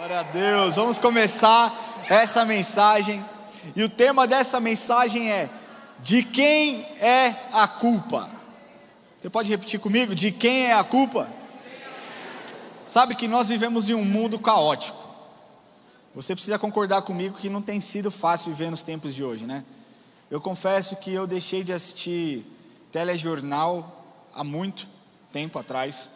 Glória a Deus, vamos começar essa mensagem. E o tema dessa mensagem é: de quem é a culpa? Você pode repetir comigo? De quem é a culpa? Sabe que nós vivemos em um mundo caótico. Você precisa concordar comigo que não tem sido fácil viver nos tempos de hoje, né? Eu confesso que eu deixei de assistir telejornal há muito tempo atrás.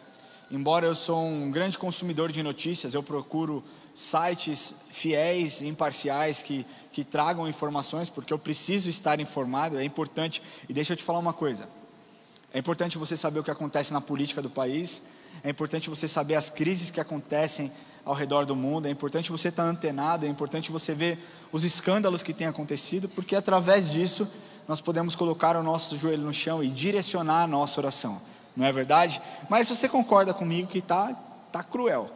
Embora eu sou um grande consumidor de notícias, eu procuro sites fiéis e imparciais que tragam informações, porque eu preciso estar informado, é importante. E deixa eu te falar uma coisa: é importante você saber o que acontece na política do país, é importante você saber as crises que acontecem ao redor do mundo, é importante você estar antenado, é importante você ver os escândalos que têm acontecido, porque através disso nós podemos colocar o nosso joelho no chão e direcionar a nossa oração, não é verdade? Mas você concorda comigo que tá cruel,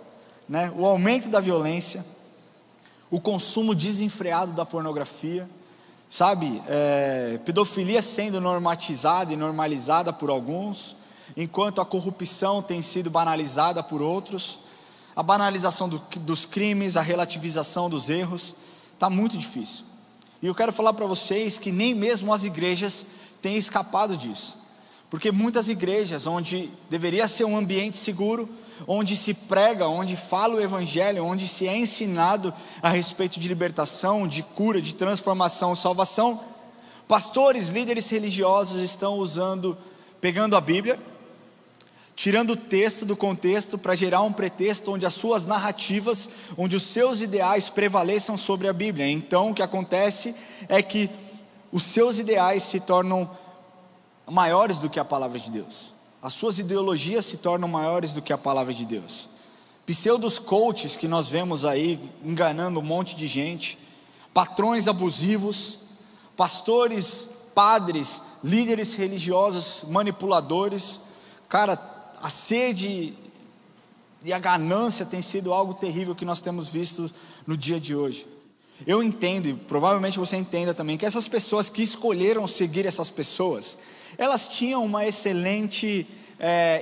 né? O aumento da violência, o consumo desenfreado da pornografia, sabe? Pedofilia sendo normatizada e normalizada por alguns, enquanto a corrupção tem sido banalizada por outros. A banalização dos crimes, a relativização dos erros, está muito difícil. E eu quero falar para vocês que nem mesmo as igrejas têm escapado disso. Porque muitas igrejas, onde deveria ser um ambiente seguro, onde se prega, onde fala o evangelho, onde se é ensinado a respeito de libertação, de cura, de transformação, salvação, pastores, líderes religiosos estão pegando a Bíblia, tirando o texto do contexto para gerar um pretexto onde as suas narrativas, onde os seus ideais prevaleçam sobre a Bíblia. Então o que acontece é que os seus ideais se tornam maiores do que a palavra de Deus, as suas ideologias se tornam maiores do que a palavra de Deus. Pseudos coaches que nós vemos aí enganando um monte de gente, patrões abusivos, pastores, padres, líderes religiosos manipuladores. Cara, a sede e a ganância tem sido algo terrível que nós temos visto no dia de hoje. Eu entendo, e provavelmente você entenda também, que essas pessoas que escolheram seguir essas pessoas, elas tinham uma excelente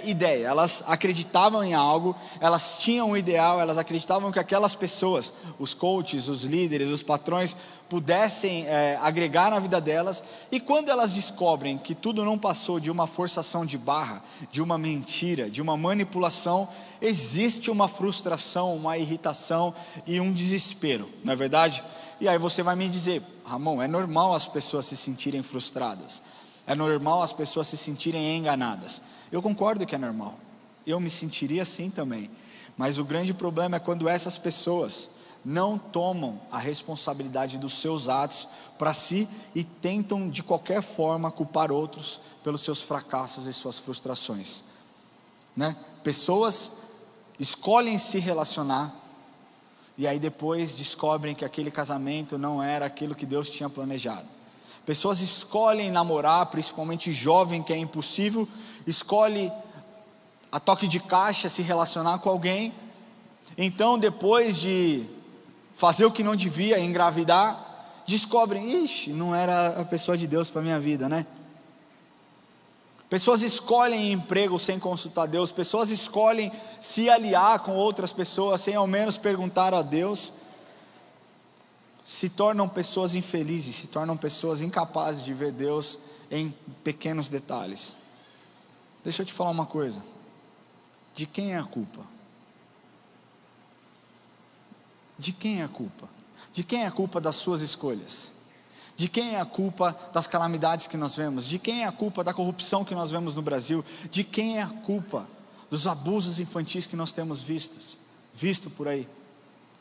ideia, elas acreditavam em algo, elas tinham um ideal, elas acreditavam que aquelas pessoas, os coaches, os líderes, os patrões, pudessem agregar na vida delas. E quando elas descobrem que tudo não passou de uma forçação de barra, de uma mentira, de uma manipulação, existe uma frustração, uma irritação e um desespero, não é verdade? E aí você vai me dizer: Ramon, é normal as pessoas se sentirem frustradas, é normal as pessoas se sentirem enganadas. Eu concordo que é normal, eu me sentiria assim também, mas o grande problema é quando essas pessoas não tomam a responsabilidade dos seus atos para si e tentam de qualquer forma culpar outros pelos seus fracassos e suas frustrações, né? Pessoas escolhem se relacionar e aí depois descobrem que aquele casamento não era aquilo que Deus tinha planejado. Pessoas escolhem namorar, principalmente jovem, que é impossível, escolhe a toque de caixa se relacionar com alguém. Então depois de fazer o que não devia, engravidar, descobrem: ixi, não era a pessoa de Deus para a minha vida, né? Pessoas escolhem emprego sem consultar Deus, pessoas escolhem se aliar com outras pessoas sem ao menos perguntar a Deus. Se tornam pessoas infelizes, se tornam pessoas incapazes de ver Deus em pequenos detalhes. Deixa eu te falar uma coisa: de quem é a culpa? De quem é a culpa? De quem é a culpa das suas escolhas? De quem é a culpa das calamidades que nós vemos? De quem é a culpa da corrupção que nós vemos no Brasil? De quem é a culpa dos abusos infantis que nós temos visto por aí?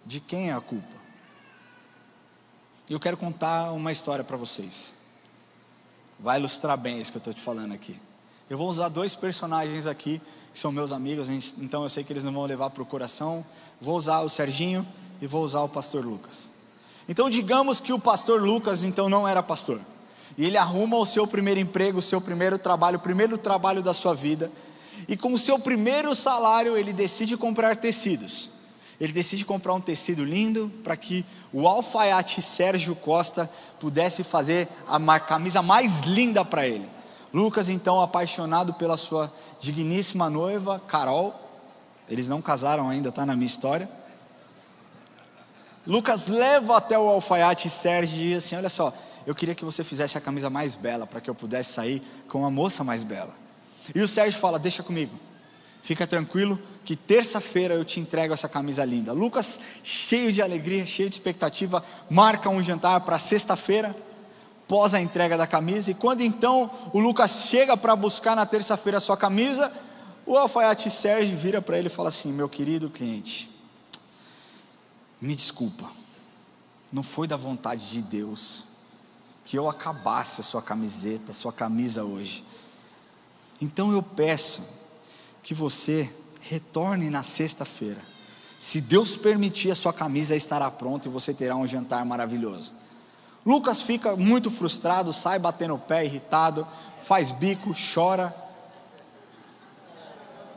De quem é a culpa? Eu quero contar uma história para vocês. Vai ilustrar bem isso que eu estou te falando aqui. Eu vou usar dois personagens aqui que são meus amigos, então eu sei que eles não vão levar para o coração. Vou usar o Serginho e vou usar o pastor Lucas. Então digamos que o pastor Lucas então não era pastor, e ele arruma o seu primeiro emprego, o seu primeiro trabalho, o primeiro trabalho da sua vida, e com o seu primeiro salário ele decide comprar tecidos. Ele decide comprar um tecido lindo para que o alfaiate Sérgio Costa pudesse fazer a camisa mais linda para ele. Lucas então, apaixonado pela sua digníssima noiva Carol, eles não casaram ainda, está na minha história, Lucas leva até o alfaiate Sérgio e diz assim: olha só, eu queria que você fizesse a camisa mais bela, para que eu pudesse sair com uma moça mais bela. E o Sérgio fala: deixa comigo, fica tranquilo que terça-feira eu te entrego essa camisa linda. Lucas, cheio de alegria, cheio de expectativa, marca um jantar para sexta-feira, pós a entrega da camisa. E quando então o Lucas chega para buscar na terça-feira a sua camisa, o alfaiate Sérgio vira para ele e fala assim: meu querido cliente, me desculpa, não foi da vontade de Deus que eu acabasse a sua camiseta, a sua camisa hoje. Então eu peço que você retorne na sexta-feira. Se Deus permitir, a sua camisa estará pronta e você terá um jantar maravilhoso. Lucas fica muito frustrado, sai batendo o pé, irritado, faz bico, chora,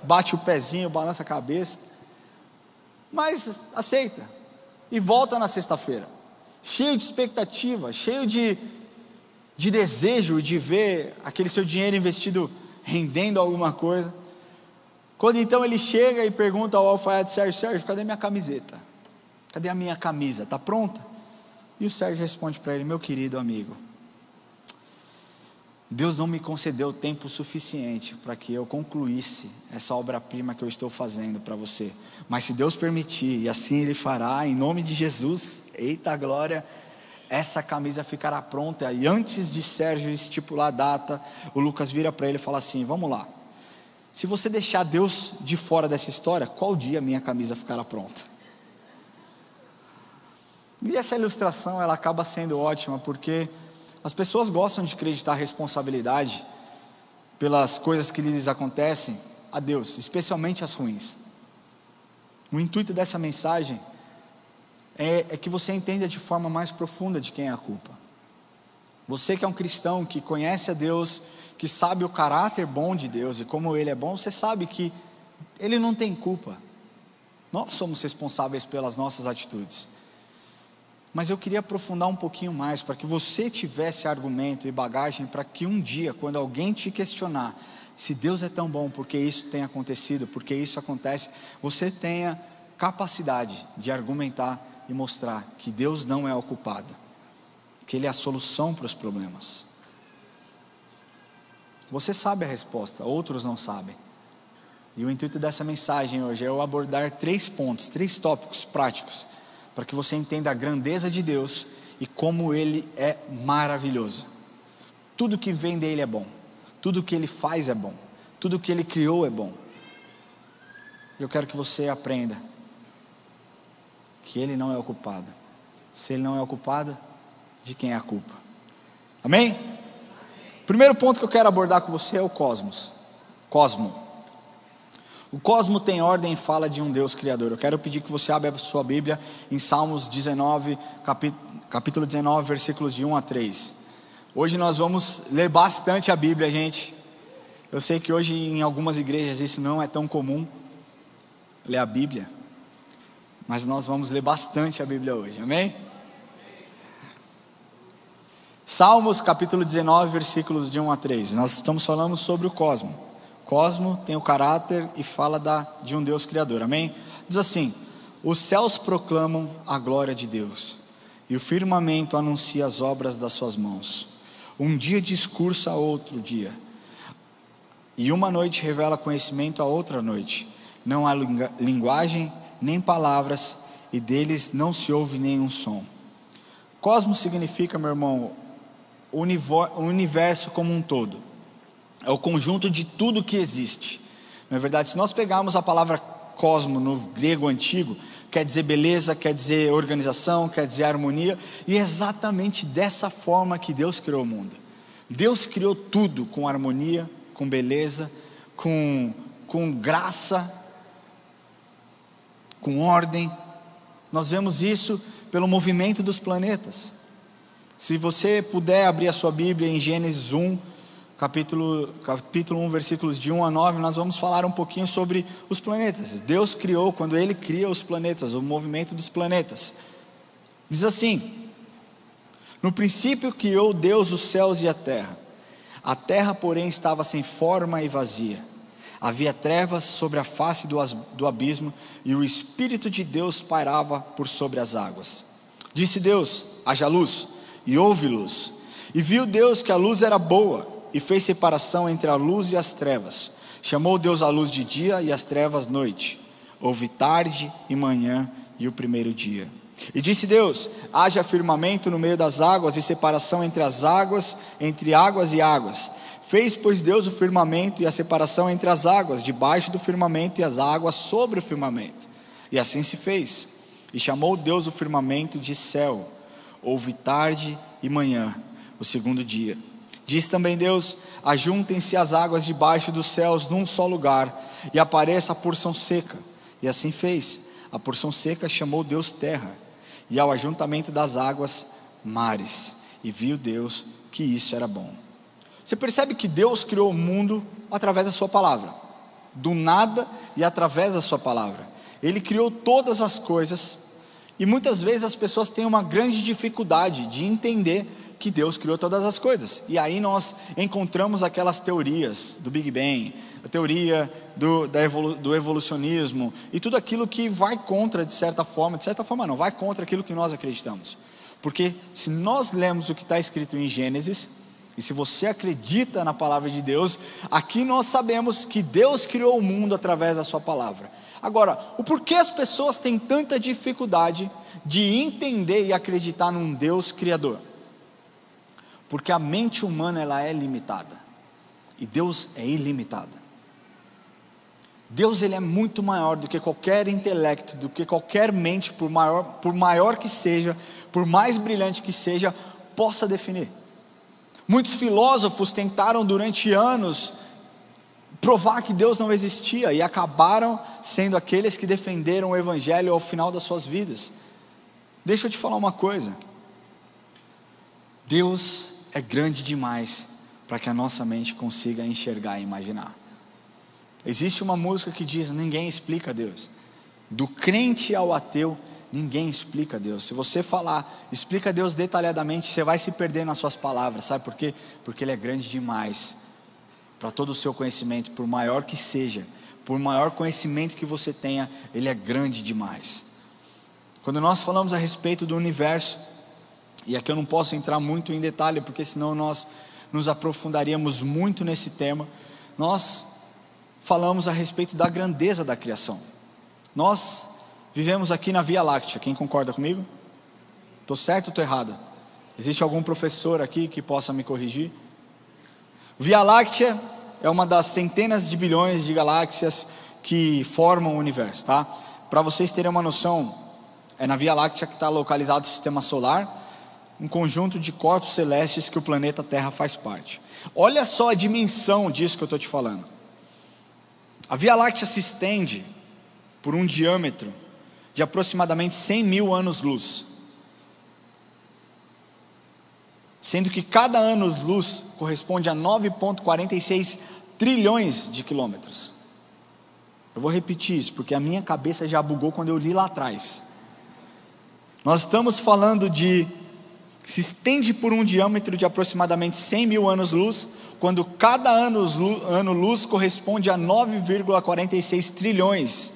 bate o pezinho, balança a cabeça, mas aceita e volta na sexta-feira, cheio de expectativa, cheio de desejo de ver aquele seu dinheiro investido rendendo alguma coisa. Quando então ele chega e pergunta ao alfaiate Sérgio: Sérgio, cadê minha camiseta? Cadê a minha camisa? Está pronta? E o Sérgio responde para ele: meu querido amigo, Deus não me concedeu tempo suficiente para que eu concluísse essa obra-prima que eu estou fazendo para você, mas se Deus permitir, e assim Ele fará, em nome de Jesus, eita glória, essa camisa ficará pronta. E antes de Sérgio estipular a data, o Lucas vira para ele e fala assim: vamos lá, se você deixar Deus de fora dessa história, qual dia minha camisa ficará pronta? E essa ilustração, ela acaba sendo ótima, porque as pessoas gostam de acreditar a responsabilidade pelas coisas que lhes acontecem a Deus, especialmente as ruins. O intuito dessa mensagem é que você entenda de forma mais profunda de quem é a culpa. Você que é um cristão, que conhece a Deus, que sabe o caráter bom de Deus e como Ele é bom, você sabe que Ele não tem culpa. Nós somos responsáveis pelas nossas atitudes. Mas eu queria aprofundar um pouquinho mais, para que você tivesse argumento e bagagem, para que um dia, quando alguém te questionar se Deus é tão bom, porque isso tem acontecido, porque isso acontece, você tenha capacidade de argumentar e mostrar que Deus não é o culpado, que Ele é a solução para os problemas. Você sabe a resposta, outros não sabem. E o intuito dessa mensagem hoje é eu abordar 3 pontos, 3 tópicos práticos, para que você entenda a grandeza de Deus e como Ele é maravilhoso. Tudo que vem dEle é bom, tudo que Ele faz é bom, tudo que Ele criou é bom. Eu quero que você aprenda que Ele não é o culpado. Se Ele não é o culpado, de quem é a culpa? Amém? Primeiro ponto que eu quero abordar com você é o cosmos. Cosmo. O cosmo tem ordem e fala de um Deus criador. Eu quero pedir que você abra a sua Bíblia em Salmos 19, capítulo 19, versículos de 1 a 3. Hoje nós vamos ler bastante a Bíblia, gente. Eu sei que hoje em algumas igrejas isso não é tão comum, ler a Bíblia, mas nós vamos ler bastante a Bíblia hoje, amém? Salmos capítulo 19, versículos de 1 a 3. Nós estamos falando sobre o cosmo. Cosmo tem o caráter e fala de um Deus criador, amém? Diz assim: os céus proclamam a glória de Deus, e o firmamento anuncia as obras das suas mãos. Um dia discursa a outro dia, e uma noite revela conhecimento a outra noite. Não há linguagem, nem palavras, e deles não se ouve nenhum som. Cosmo significa, meu irmão, o universo como um todo. É o conjunto de tudo que existe. Não é verdade? Se nós pegarmos a palavra cosmo no grego antigo, quer dizer beleza, quer dizer organização, quer dizer harmonia, e é exatamente dessa forma que Deus criou o mundo. Deus criou tudo com harmonia, com beleza, com graça, com ordem. Nós vemos isso pelo movimento dos planetas. Se você puder abrir a sua Bíblia em Gênesis 1, capítulo 1, versículos de 1 a 9, nós vamos falar um pouquinho sobre os planetas. Deus criou, quando Ele cria os planetas, o movimento dos planetas. Diz assim: no princípio criou Deus os céus e a terra, porém estava sem forma e vazia. Havia trevas sobre a face do abismo, e o Espírito de Deus pairava por sobre as águas. Disse Deus: haja luz, e houve luz. E viu Deus que a luz era boa, e fez separação entre a luz e as trevas. Chamou Deus a luz de dia e as trevas noite. Houve tarde e manhã e o primeiro dia. E disse Deus: haja firmamento no meio das águas, e separação entre as águas, entre águas e águas. Fez, pois, Deus o firmamento e a separação entre as águas, debaixo do firmamento, e as águas sobre o firmamento. E assim se fez. E chamou Deus o firmamento de céu. Houve tarde e manhã, o segundo dia. Disse também Deus: ajuntem-se as águas debaixo dos céus num só lugar, e apareça a porção seca. E assim fez. A porção seca chamou Deus terra, e ao ajuntamento das águas, mares. E viu Deus que isso era bom. Você percebe que Deus criou o mundo através da sua palavra, do nada e através da sua palavra. Ele criou todas as coisas, e muitas vezes as pessoas têm uma grande dificuldade de entender que Deus criou todas as coisas. E aí nós encontramos aquelas teorias do Big Bang, a teoria do evolucionismo, e tudo aquilo que vai contra, de certa forma não, vai contra aquilo que nós acreditamos. Porque se nós lemos o que está escrito em Gênesis, e se você acredita na palavra de Deus, aqui nós sabemos que Deus criou o mundo através da sua palavra. Agora, o porquê as pessoas têm tanta dificuldade de entender e acreditar num Deus criador? Porque a mente humana, ela é limitada, e Deus é ilimitado. Deus, ele é muito maior do que qualquer intelecto, do que qualquer mente, por maior que seja, por mais brilhante que seja, possa definir. Muitos filósofos tentaram durante anos provar que Deus não existia, e acabaram sendo aqueles que defenderam o Evangelho ao final das suas vidas. Deixa eu te falar uma coisa: Deus é grande demais para que a nossa mente consiga enxergar e imaginar. Existe uma música que diz: ninguém explica Deus. Do crente ao ateu, ninguém explica Deus. Se você falar, explica Deus detalhadamente, você vai se perder nas suas palavras. Sabe por quê? Porque Ele é grande demais para todo o seu conhecimento, por maior que seja, por maior conhecimento que você tenha, Ele é grande demais. Quando nós falamos a respeito do universo, e aqui eu não posso entrar muito em detalhe, porque senão nós nos aprofundaríamos muito nesse tema, nós falamos a respeito da grandeza da criação. Nós vivemos aqui na Via Láctea, quem concorda comigo? Estou certo ou estou errado? Existe algum professor aqui que possa me corrigir? Via Láctea é uma das centenas de bilhões de galáxias que formam o universo, tá? Para vocês terem uma noção, é na Via Láctea que está localizado o Sistema Solar, um conjunto de corpos celestes que o planeta Terra faz parte. Olha só a dimensão disso que eu estou te falando. A Via Láctea se estende por um diâmetro de aproximadamente 100 mil anos-luz, sendo que cada ano-luz corresponde a 9,46 trilhões de quilômetros. Eu vou repetir isso, porque a minha cabeça já bugou quando eu li lá atrás. Nós estamos falando de se estende por um diâmetro de aproximadamente 100 mil anos-luz, quando cada ano-luz corresponde a 9,46 trilhões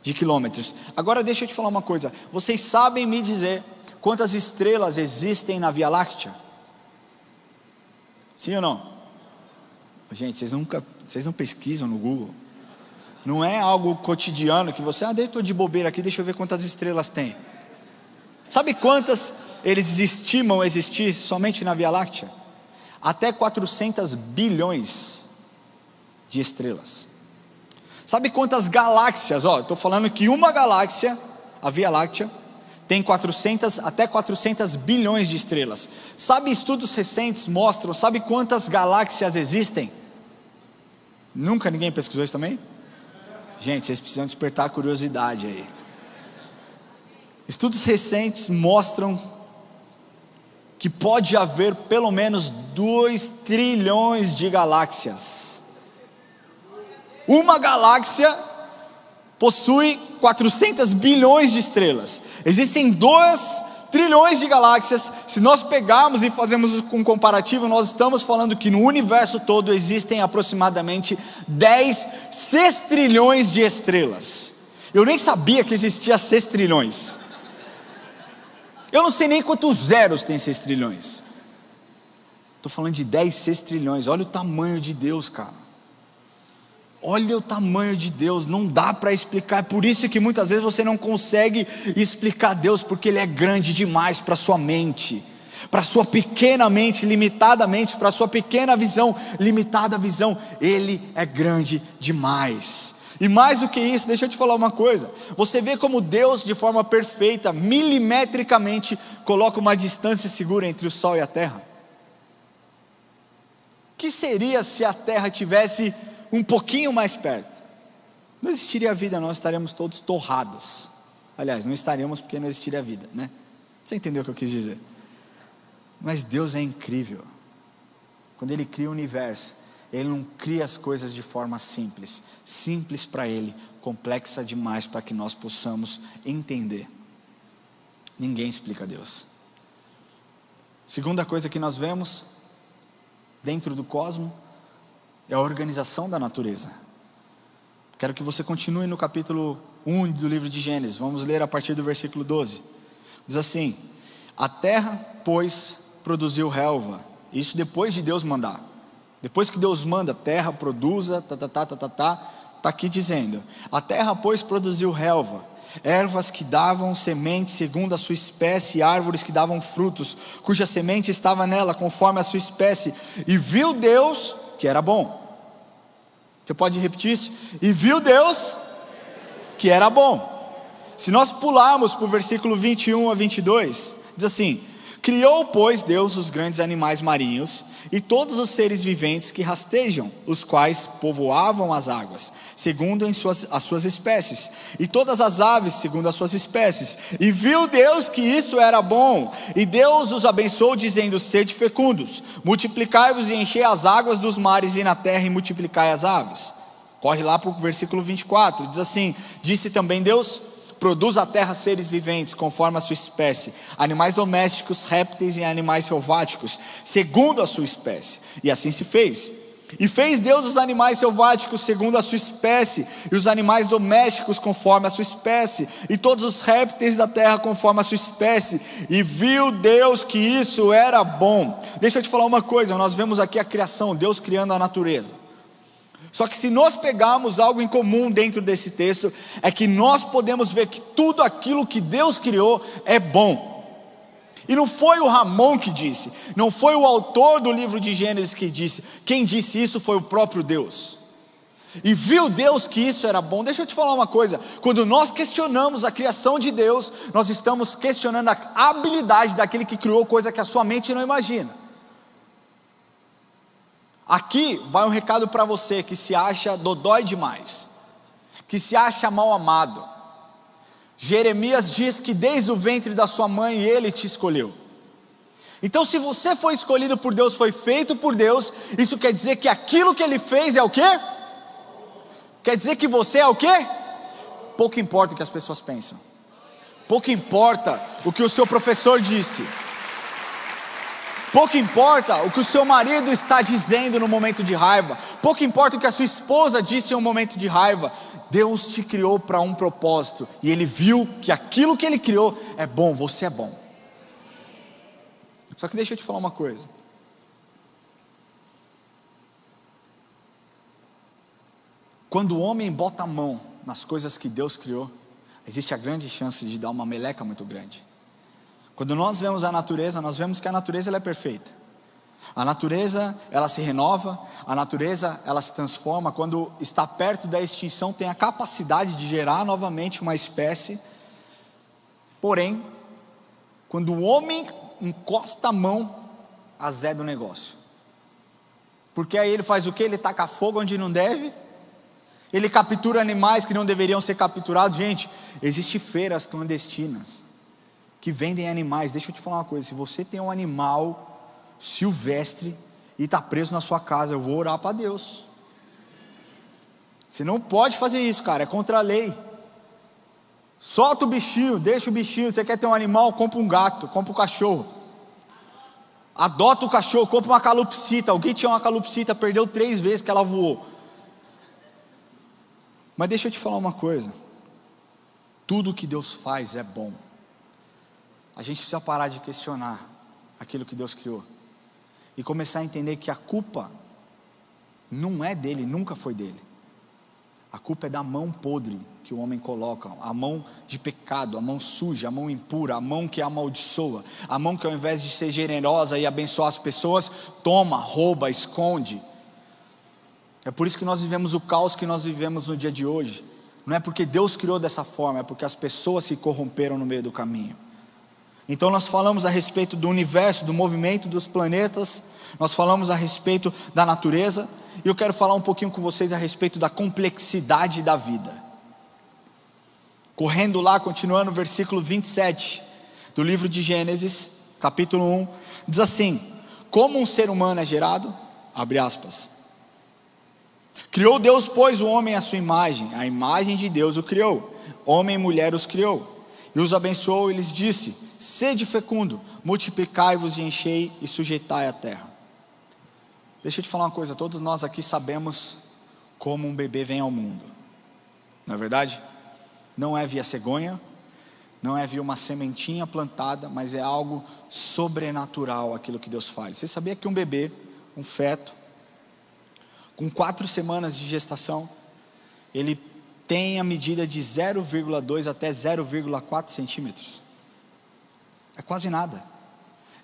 de quilômetros. Agora deixa eu te falar uma coisa: vocês sabem me dizer quantas estrelas existem na Via Láctea? Sim ou não? Gente, vocês não pesquisam no Google? Não é algo cotidiano que você, estou de bobeira aqui, deixa eu ver quantas estrelas tem. Sabe quantas eles estimam existir somente na Via Láctea? Até 400 bilhões de estrelas. Sabe quantas galáxias? Estou falando que uma galáxia, a Via Láctea, tem até 400 bilhões de estrelas. Sabe, estudos recentes mostram, sabe quantas galáxias existem? Nunca ninguém pesquisou isso também? Gente, vocês precisam despertar a curiosidade aí. Estudos recentes mostram que pode haver pelo menos 2 trilhões de galáxias. Uma galáxia possui 400 bilhões de estrelas. Existem 2 trilhões de galáxias. Se nós pegarmos e fazermos um comparativo, nós estamos falando que no universo todo existem aproximadamente 10 sextrilhões de estrelas. Eu nem sabia que existia sextrilhões. Eu não sei nem quantos zeros tem sextrilhões. Estou falando de 10 sextrilhões. Olha o tamanho de Deus, cara. Olha o tamanho de Deus, não dá para explicar. É por isso que muitas vezes você não consegue explicar Deus, porque Ele é grande demais para a sua mente, para a sua pequena mente, limitadamente, para a sua pequena visão, limitada visão. Ele é grande demais. E mais do que isso, deixa eu te falar uma coisa. Você vê como Deus, de forma perfeita, milimetricamente, coloca uma distância segura entre o Sol e a Terra. O que seria se a Terra tivesse um pouquinho mais perto? Não existiria vida, nós estaríamos todos torrados. Aliás, não estaríamos, porque não existiria vida, né? Você entendeu o que eu quis dizer? Mas Deus é incrível. Quando Ele cria o universo, Ele não cria as coisas de forma simples. Simples para Ele, complexa demais para que nós possamos entender. Ninguém explica Deus. Segunda coisa que nós vemos dentro do cosmos é a organização da natureza. Quero que você continue no capítulo 1 do livro de Gênesis. Vamos ler a partir do versículo 12. Diz assim: a terra, pois, produziu relva. Isso depois de Deus mandar. Depois que Deus manda, terra produza, está aqui dizendo: a terra, pois, produziu relva, ervas que davam semente segundo a sua espécie, e árvores que davam frutos, cuja semente estava nela conforme a sua espécie. E viu Deus que era bom. Você pode repetir isso? E viu Deus que era bom. Se nós pularmos para o versículo 21 a 22, diz assim: criou, pois, Deus os grandes animais marinhos e todos os seres viventes que rastejam, os quais povoavam as águas, segundo as suas espécies, e todas as aves segundo as suas espécies. E viu Deus que isso era bom, e Deus os abençoou, dizendo: sede fecundos, multiplicai-vos e enchei as águas dos mares e na terra, e multiplicai as aves. Corre lá para o versículo 24, diz assim: disse também Deus: produz a terra seres viventes conforme a sua espécie, animais domésticos, répteis e animais selváticos, segundo a sua espécie. E assim se fez. E fez Deus os animais selváticos segundo a sua espécie, e os animais domésticos conforme a sua espécie, e todos os répteis da terra conforme a sua espécie. E viu Deus que isso era bom. Deixa eu te falar uma coisa, nós vemos aqui a criação, Deus criando a natureza. Só que se nós pegarmos algo em comum dentro desse texto, é que nós podemos ver que tudo aquilo que Deus criou é bom. E não foi o Ramon que disse, não foi o autor do livro de Gênesis que disse, quem disse isso foi o próprio Deus. E viu Deus que isso era bom. Deixa eu te falar uma coisa, quando nós questionamos a criação de Deus, nós estamos questionando a habilidade daquele que criou coisa que a sua mente não imagina. Aqui vai um recado para você que se acha dodói demais, que se acha mal amado. Jeremias diz que desde o ventre da sua mãe Ele te escolheu. Então, se você foi escolhido por Deus, foi feito por Deus, isso quer dizer que aquilo que Ele fez é o quê? Quer dizer que você é o quê? Pouco importa o que as pessoas pensam, pouco importa o que o seu professor disse, pouco importa o que o seu marido está dizendo no momento de raiva, pouco importa o que a sua esposa disse em um momento de raiva. Deus te criou para um propósito, e Ele viu que aquilo que Ele criou é bom, você é bom. Só que deixa eu te falar uma coisa, quando o homem bota a mão nas coisas que Deus criou, existe a grande chance de dar uma meleca muito grande. Quando nós vemos a natureza, nós vemos que a natureza ela é perfeita. A natureza ela se renova, a natureza ela se transforma. Quando está perto da extinção, tem a capacidade de gerar novamente uma espécie. Porém, quando o homem encosta a mão, azeda o negócio. Porque aí ele faz o quê? Ele taca fogo onde não deve, ele captura animais que não deveriam ser capturados. Gente, existem feiras clandestinas que vendem animais. Deixa eu te falar uma coisa, se você tem um animal silvestre e está preso na sua casa, eu vou orar para Deus. Você não pode fazer isso, cara, é contra a lei. Solta o bichinho, deixa o bichinho. Você quer ter um animal? Compra um gato, compra um cachorro. Adota o cachorro, compra uma calopsita. Alguém tinha uma calopsita, perdeu 3 vezes que ela voou. Mas deixa eu te falar uma coisa. Tudo que Deus faz é bom. A gente precisa parar de questionar aquilo que Deus criou e começar a entender que a culpa não é dele, nunca foi dele. A culpa é da mão podre que o homem coloca, a mão de pecado, a mão suja, a mão impura, a mão que amaldiçoa, a mão que ao invés de ser generosa e abençoar as pessoas, toma, rouba, esconde. É por isso que nós vivemos o caos que nós vivemos no dia de hoje. Não é porque Deus criou dessa forma, é porque as pessoas se corromperam no meio do caminho. Então nós falamos a respeito do universo, do movimento dos planetas, nós falamos a respeito da natureza, e eu quero falar um pouquinho com vocês a respeito da complexidade da vida. Correndo lá, continuando o versículo 27 do livro de Gênesis, capítulo 1, diz assim: como um ser humano é gerado? Abre aspas. Criou Deus, pois, o homem à sua imagem, a imagem de Deus o criou, homem e mulher os criou, e os abençoou e lhes disse: sede fecundo, multiplicai-vos e enchei e sujeitai a terra. Deixa eu te falar uma coisa, todos nós aqui sabemos como um bebê vem ao mundo, não é verdade? Não é via cegonha, não é via uma sementinha plantada, mas é algo sobrenatural aquilo que Deus faz. Você sabia que um bebê, um feto, com 4 semanas de gestação, ele tem a medida de 0,2 até 0,4 centímetros. É quase nada.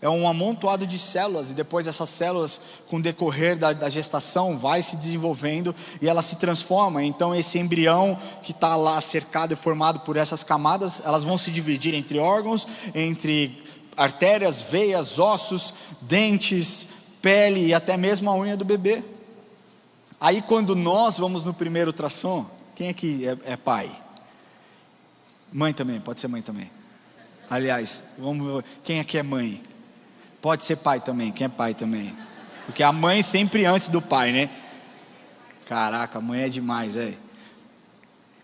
É um amontoado de células, e depois essas células, com o decorrer da gestação, vai se desenvolvendo e ela se transforma. Então esse embrião que está lá cercado e formado por essas camadas, elas vão se dividir entre órgãos, entre artérias, veias, ossos, dentes, pele e até mesmo a unha do bebê. Aí quando nós vamos no primeiro ultrassom, quem aqui é pai? Mãe também, pode ser mãe também. Aliás, quem aqui é mãe? Pode ser pai também, quem é pai também? Porque a mãe sempre antes do pai, né? Caraca, a mãe é demais, é.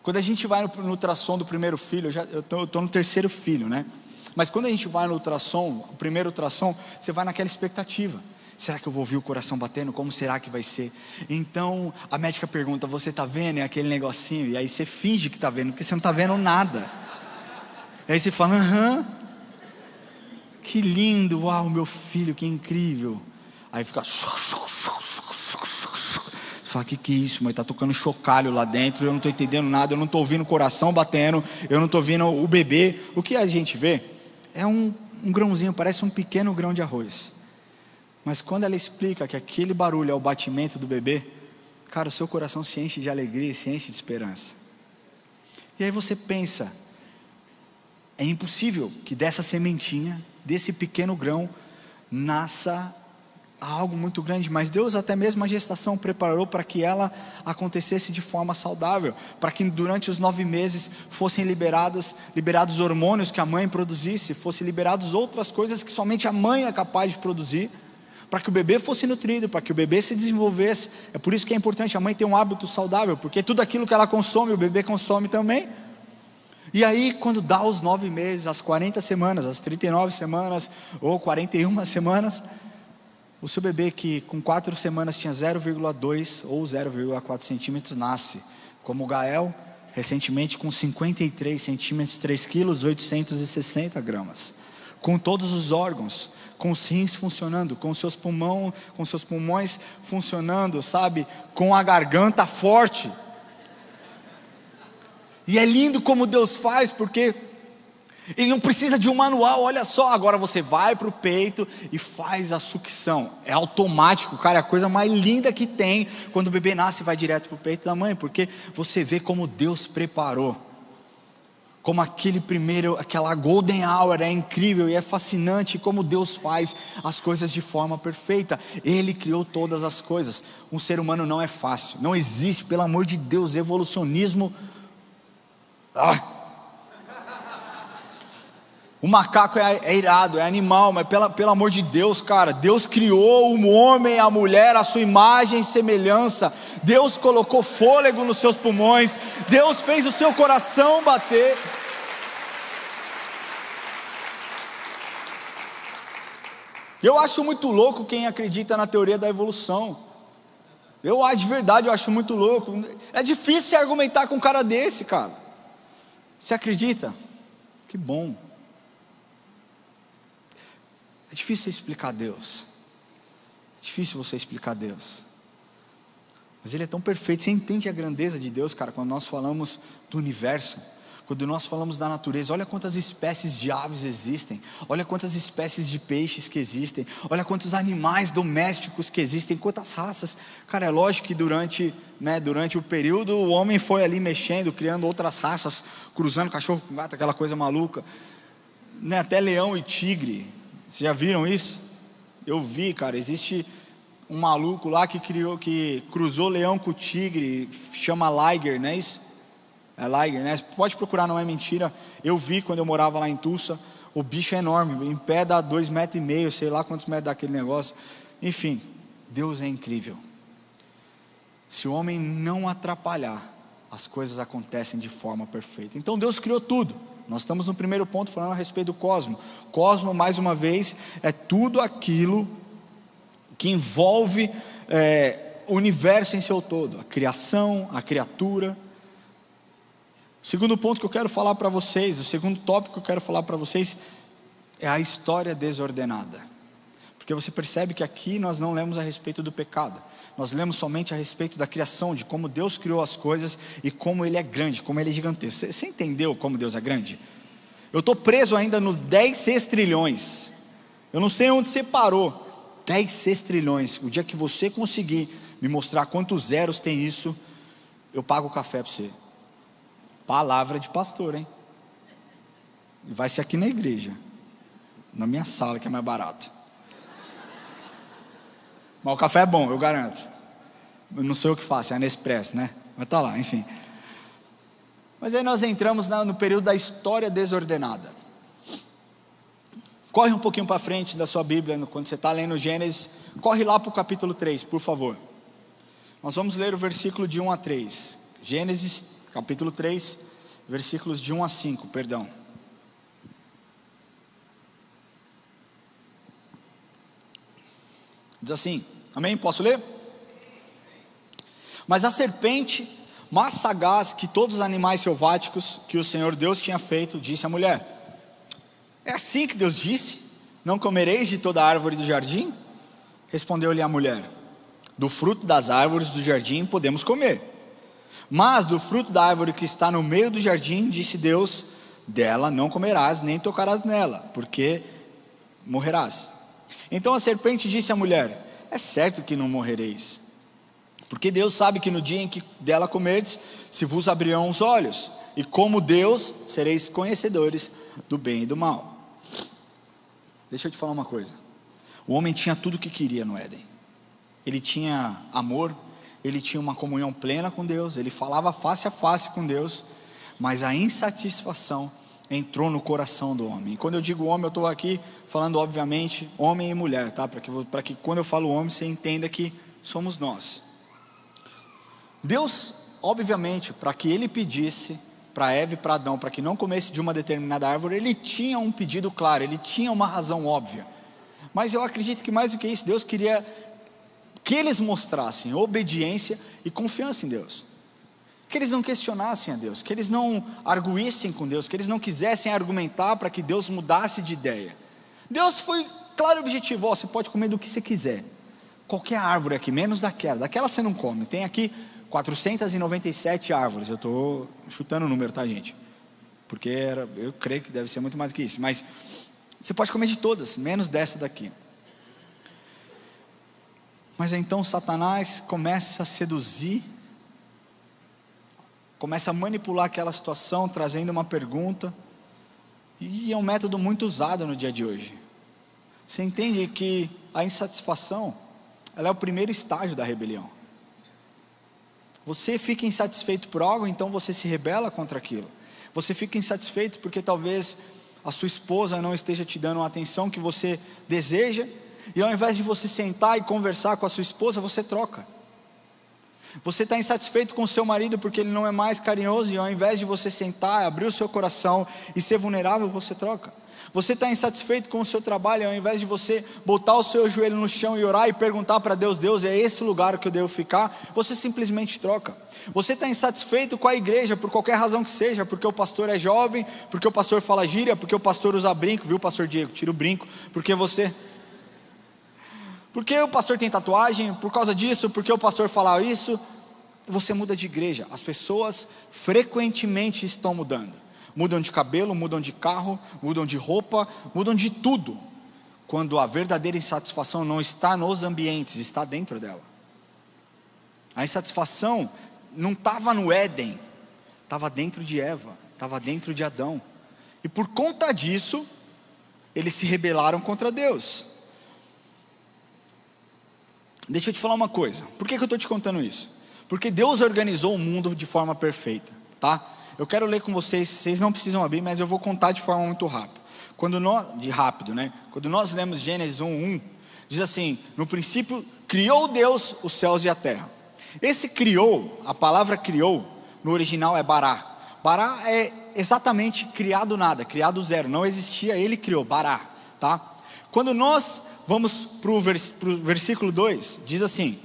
Quando a gente vai no ultrassom do primeiro filho, eu tô no 3º filho, né? Mas quando a gente vai no ultrassom, o primeiro ultrassom, você vai naquela expectativa. Será que eu vou ouvir o coração batendo? Como será que vai ser? Então a médica pergunta: você está vendo? É aquele negocinho. E aí você finge que está vendo, porque você não está vendo nada. E aí você fala: aham, que lindo, uau, meu filho, que incrível. Aí fica... Você fala: que é isso? Mas está tocando chocalho lá dentro, eu não estou entendendo nada, eu não estou ouvindo o coração batendo, eu não estou ouvindo o bebê. O que a gente vê é um grãozinho, parece um pequeno grão de arroz. Mas quando ela explica que aquele barulho é o batimento do bebê, cara, o seu coração se enche de alegria, se enche de esperança. E aí você pensa: é impossível que dessa sementinha, desse pequeno grão, nasça algo muito grande. Mas Deus, até mesmo a gestação, preparou para que ela acontecesse de forma saudável, para que durante os 9 meses fossem liberados hormônios que a mãe produzisse, fossem liberados outras coisas que somente a mãe é capaz de produzir, para que o bebê fosse nutrido, para que o bebê se desenvolvesse. É por isso que é importante a mãe ter um hábito saudável, porque tudo aquilo que ela consome, o bebê consome também. E aí quando dá os 9 meses, as 40 semanas, as 39 semanas, ou 41 semanas, o seu bebê, que com 4 semanas tinha 0,2 ou 0,4 centímetros, nasce. Como o Gael, recentemente com 53 centímetros, 3 quilos, 860 gramas. Com todos os órgãos, com os rins funcionando, com seus pulmões funcionando, sabe? Com a garganta forte. E é lindo como Deus faz, porque Ele não precisa de um manual. Olha só, agora você vai para o peito e faz a sucção. É automático, cara, é a coisa mais linda que tem. Quando o bebê nasce, vai direto para o peito da mãe, porque você vê como Deus preparou. Como aquela golden hour é incrível e é fascinante como Deus faz as coisas de forma perfeita. Ele criou todas as coisas. Um ser humano não é fácil, não existe, pelo amor de Deus, evolucionismo. O macaco é irado, é animal, mas pelo amor de Deus, cara, Deus criou o homem, a mulher, a sua imagem e semelhança. Deus colocou fôlego nos seus pulmões, Deus fez o seu coração bater. Eu acho muito louco quem acredita na teoria da evolução. De verdade, eu acho muito louco. É difícil se argumentar com um cara desse, cara. Você acredita? Que bom. É difícil você explicar Deus. É difícil você explicar Deus. Mas Ele é tão perfeito. Você entende a grandeza de Deus, cara, quando nós falamos do universo, quando nós falamos da natureza. Olha quantas espécies de aves existem, olha quantas espécies de peixes que existem, olha quantos animais domésticos que existem, quantas raças. Cara, é lógico que durante o período o homem foi ali mexendo, criando outras raças, cruzando cachorro com gato, aquela coisa maluca, até leão e tigre. Vocês já viram isso? Eu vi, cara. Existe um maluco lá que cruzou leão com tigre, chama Liger, não é isso? É Liger, né? Pode procurar, não é mentira. Eu vi quando eu morava lá em Tulsa. O bicho é enorme, em pé dá 2,5 metros, sei lá quantos metros dá aquele negócio. Enfim, Deus é incrível. Se o homem não atrapalhar, as coisas acontecem de forma perfeita. Então Deus criou tudo. Nós estamos no primeiro ponto falando a respeito do cosmo. Cosmo, mais uma vez, é tudo aquilo que envolve o universo em seu todo. A criação, a criatura. O segundo ponto que eu quero falar para vocês, o segundo tópico que eu quero falar para vocês é a história desordenada. Porque você percebe que aqui nós não lemos a respeito do pecado. Nós lemos somente a respeito da criação, de como Deus criou as coisas e como Ele é grande, como Ele é gigantesco. Você entendeu como Deus é grande? Eu estou preso ainda nos 10 sextrilhões. Eu não sei onde você parou. 10 sextrilhões. O dia que você conseguir me mostrar quantos zeros tem isso, eu pago o café para você. Palavra de pastor, hein? E vai ser aqui na igreja, na minha sala, que é mais barato. Mas o café é bom, eu garanto. Não sou eu que faço, é a Nespresso, né? Mas tá lá, enfim. Mas aí nós entramos no período da história desordenada. Corre um pouquinho para frente da sua Bíblia, quando você está lendo Gênesis. Corre lá para o capítulo 3, por favor. Nós vamos ler o versículo de 1 a 3. Gênesis capítulo 3, versículos de 1 a 5, perdão. Diz assim, amém? Posso ler? Mas a serpente, mais sagaz que todos os animais selváticos que o Senhor Deus tinha feito, disse à mulher: é assim que Deus disse, não comereis de toda a árvore do jardim? Respondeu-lhe a mulher: do fruto das árvores do jardim podemos comer, mas do fruto da árvore que está no meio do jardim, disse Deus, dela não comerás, nem tocarás nela, porque morrerás. Então a serpente disse à mulher: é certo que não morrereis, porque Deus sabe que no dia em que dela comerdes, se vos abrirão os olhos, e como Deus, sereis conhecedores do bem e do mal. Deixa eu te falar uma coisa. O homem tinha tudo o que queria no Éden. Ele tinha amor, ele tinha uma comunhão plena com Deus, ele falava face a face com Deus, mas a insatisfação entrou no coração do homem. E quando eu digo homem, eu estou aqui falando obviamente homem e mulher, tá? Para que quando eu falo homem, você entenda que somos nós. Deus, obviamente, para que ele pedisse para Eva e para Adão, para que não comesse de uma determinada árvore, ele tinha um pedido claro, ele tinha uma razão óbvia. Mas eu acredito que mais do que isso, Deus queria que eles mostrassem obediência e confiança em Deus, que eles não questionassem a Deus, que eles não arguíssem com Deus, que eles não quisessem argumentar para que Deus mudasse de ideia. Deus foi claro e objetivo: você pode comer do que você quiser, qualquer árvore aqui, menos daquela você não come. Tem aqui 497 árvores, eu estou chutando o número, tá, gente? Porque eu creio que deve ser muito mais do que isso, mas você pode comer de todas, menos dessa daqui. Mas então Satanás começa a seduzir, começa a manipular aquela situação, trazendo uma pergunta, e é um método muito usado no dia de hoje. Você entende que a insatisfação, ela é o primeiro estágio da rebelião. Você fica insatisfeito por algo, então você se rebela contra aquilo. Você fica insatisfeito porque talvez a sua esposa não esteja te dando a atenção que você deseja, e ao invés de você sentar e conversar com a sua esposa, você troca. Você está insatisfeito com o seu marido porque ele não é mais carinhoso, e ao invés de você sentar, abrir o seu coração e ser vulnerável, você troca. Você está insatisfeito com o seu trabalho, e ao invés de você botar o seu joelho no chão e orar e perguntar para Deus: Deus, é esse lugar que eu devo ficar? Você simplesmente troca. Você está insatisfeito com a igreja por qualquer razão que seja, porque o pastor é jovem, porque o pastor fala gíria, porque o pastor usa brinco, viu, pastor Diego? Tira o brinco, porque o pastor tem tatuagem, por causa disso, porque o pastor fala isso. Você muda de igreja. As pessoas frequentemente estão mudando. Mudam de cabelo, mudam de carro, mudam de roupa, mudam de tudo, quando a verdadeira insatisfação não está nos ambientes, está dentro dela. A insatisfação não estava no Éden, estava dentro de Eva, estava dentro de Adão, e por conta disso, eles se rebelaram contra Deus. Deixa eu te falar uma coisa. Por que eu estou te contando isso? Porque Deus organizou o mundo de forma perfeita, tá? Eu quero ler com vocês não precisam abrir, mas eu vou contar de forma muito rápida. Quando nós lemos Gênesis 1:1, diz assim: no princípio criou Deus os céus e a terra. Esse criou, a palavra criou, no original é bará. Bará é exatamente criado nada, criado zero, não existia, ele criou, bará, tá? Quando nós vamos para o versículo 2, diz assim: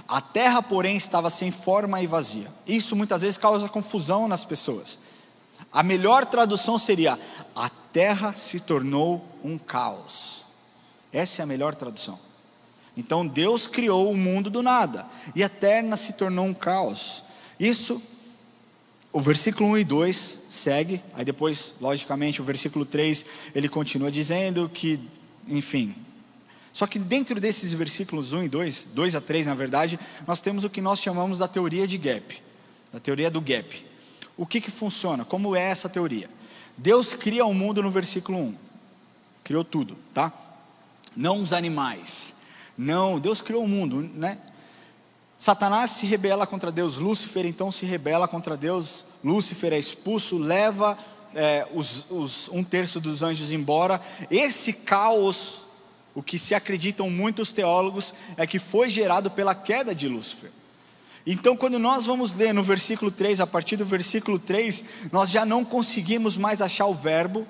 a terra porém estava sem forma e vazia. Isso muitas vezes causa confusão nas pessoas. A melhor tradução seria: a terra se tornou um caos. Essa é a melhor tradução. Então Deus criou o mundo do nada, e a terra se tornou um caos. Isso, o versículo 1 e 2 segue, aí depois, logicamente, o versículo 3, ele continua dizendo que, enfim. Só que dentro desses versículos 1 e 2, 2 a 3 na verdade, nós temos o que nós chamamos da teoria de gap, da teoria do gap. O que funciona? Como é essa teoria? Deus cria o mundo no versículo 1, criou tudo, tá? Não os animais, não, Deus criou o mundo, né? Satanás se rebela contra Deus, Lúcifer então se rebela contra Deus, Lúcifer é expulso, leva 1/3 dos anjos embora. Esse caos, o que se acreditam muitos teólogos, é que foi gerado pela queda de Lúcifer. Então quando nós vamos ler no versículo 3, a partir do versículo 3, nós já não conseguimos mais achar o verbo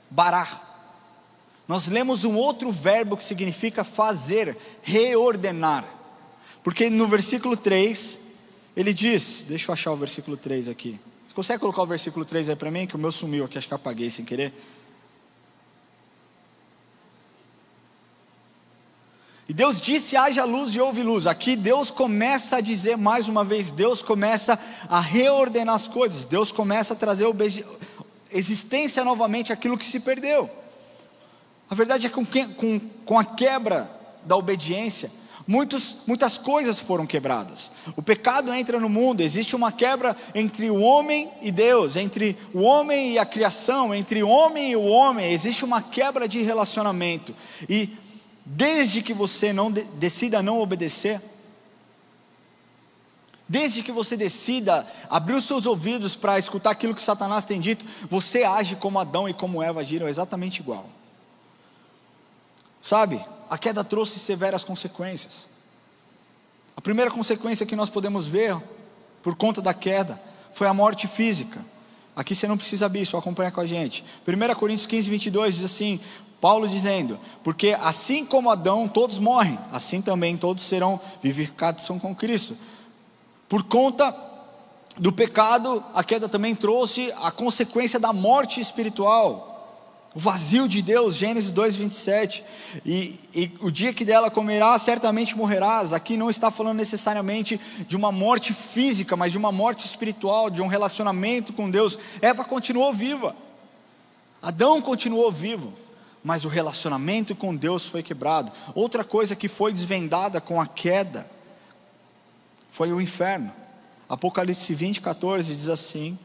bará. Nós lemos um outro verbo que significa fazer, reordenar. Porque no versículo 3, ele diz, deixa eu achar o versículo 3 aqui. Você consegue colocar o versículo 3 aí para mim? Que o meu sumiu aqui, acho que apaguei sem querer. E Deus disse: haja luz e houve luz. Aqui Deus começa a dizer mais uma vez, Deus começa a reordenar as coisas, Deus começa a trazer existência novamente aquilo que se perdeu. A verdade é que com a quebra da obediência, muitas coisas foram quebradas. O pecado entra no mundo, existe uma quebra entre o homem e Deus, entre o homem e a criação, entre o homem e o homem, existe uma quebra de relacionamento. E desde que você decida não obedecer, desde que você decida abrir os seus ouvidos para escutar aquilo que Satanás tem dito, você age como Adão e como Eva agiram, exatamente igual. Sabe, a queda trouxe severas consequências. A primeira consequência que nós podemos ver, por conta da queda, foi a morte física. Aqui você não precisa abrir, só acompanha com a gente. 1 Coríntios 15:22 diz assim, Paulo dizendo: porque assim como Adão todos morrem, assim também todos serão vivificados com Cristo. Por conta do pecado, a queda também trouxe a consequência da morte espiritual, o vazio de Deus, Gênesis 2:27, e o dia que dela comerás, certamente morrerás. Aqui não está falando necessariamente de uma morte física, mas de uma morte espiritual, de um relacionamento com Deus. Eva continuou viva, Adão continuou vivo, mas o relacionamento com Deus foi quebrado. Outra coisa que foi desvendada com a queda foi o inferno. Apocalipse 20:14 diz assim: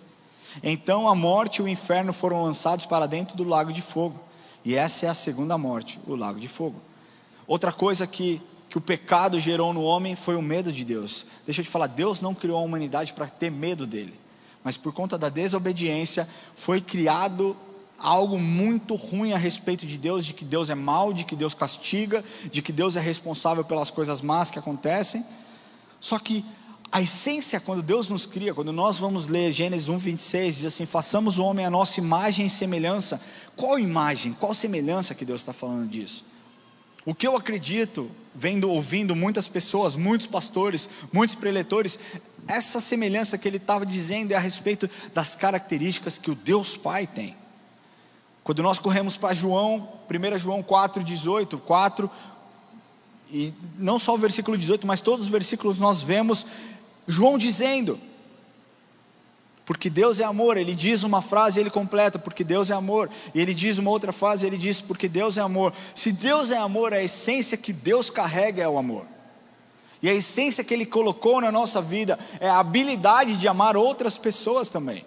então a morte e o inferno foram lançados para dentro do lago de fogo, e essa é a segunda morte, o lago de fogo. Outra coisa que o pecado gerou no homem foi o medo de Deus. Deixa eu te falar, Deus não criou a humanidade para ter medo dele, mas por conta da desobediência foi criado algo muito ruim a respeito de Deus, de que Deus é mau, de que Deus castiga, de que Deus é responsável pelas coisas más que acontecem. Só que A essência, quando Deus nos cria, quando nós vamos ler Gênesis 1:26, diz assim: façamos o homem à nossa imagem e semelhança. Qual imagem, qual semelhança que Deus está falando disso? O que eu acredito, ouvindo muitas pessoas, muitos pastores, muitos preletores, essa semelhança que ele estava dizendo é a respeito das características que o Deus Pai tem. Quando nós corremos para João, 1 João 4:18, 4, e não só o versículo 18, mas todos os versículos nós vemos João dizendo, porque Deus é amor. Ele diz uma frase e ele completa, porque Deus é amor, e ele diz uma outra frase e ele diz, porque Deus é amor. Se Deus é amor, a essência que Deus carrega é o amor, e a essência que Ele colocou na nossa vida é a habilidade de amar outras pessoas também.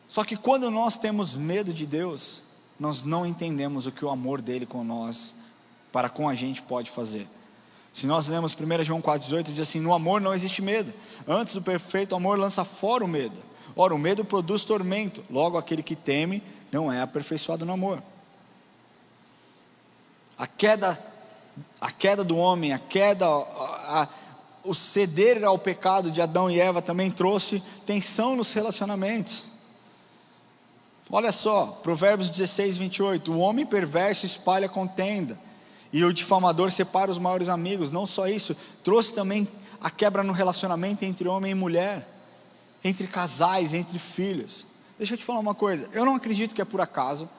Só que quando nós temos medo de Deus, nós não entendemos o que o amor dele com nós, para com a gente, pode fazer. Se nós lemos 1 João 4:18, diz assim: no amor não existe medo, antes o perfeito amor lança fora o medo. Ora, o medo produz tormento, logo aquele que teme não é aperfeiçoado no amor. A queda do homem, o ceder ao pecado de Adão e Eva também trouxe tensão nos relacionamentos. Olha só, Provérbios 16:28, o homem perverso espalha contenda, e o difamador separa os maiores amigos. Não só isso, trouxe também a quebra no relacionamento entre homem e mulher, entre casais, entre filhos. Deixa eu te falar uma coisa, eu não acredito que é por acaso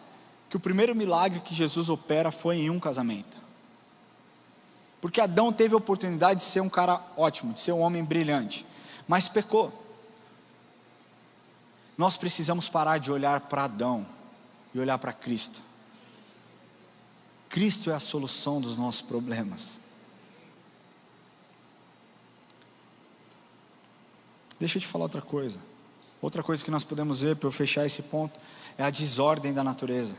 que o primeiro milagre que Jesus opera foi em um casamento. Porque Adão teve a oportunidade de ser um cara ótimo, de ser um homem brilhante, mas pecou. Nós precisamos parar de olhar para Adão e olhar para Cristo. Cristo é a solução dos nossos problemas. Deixa eu te falar outra coisa que nós podemos ver, para eu fechar esse ponto, é a desordem da natureza.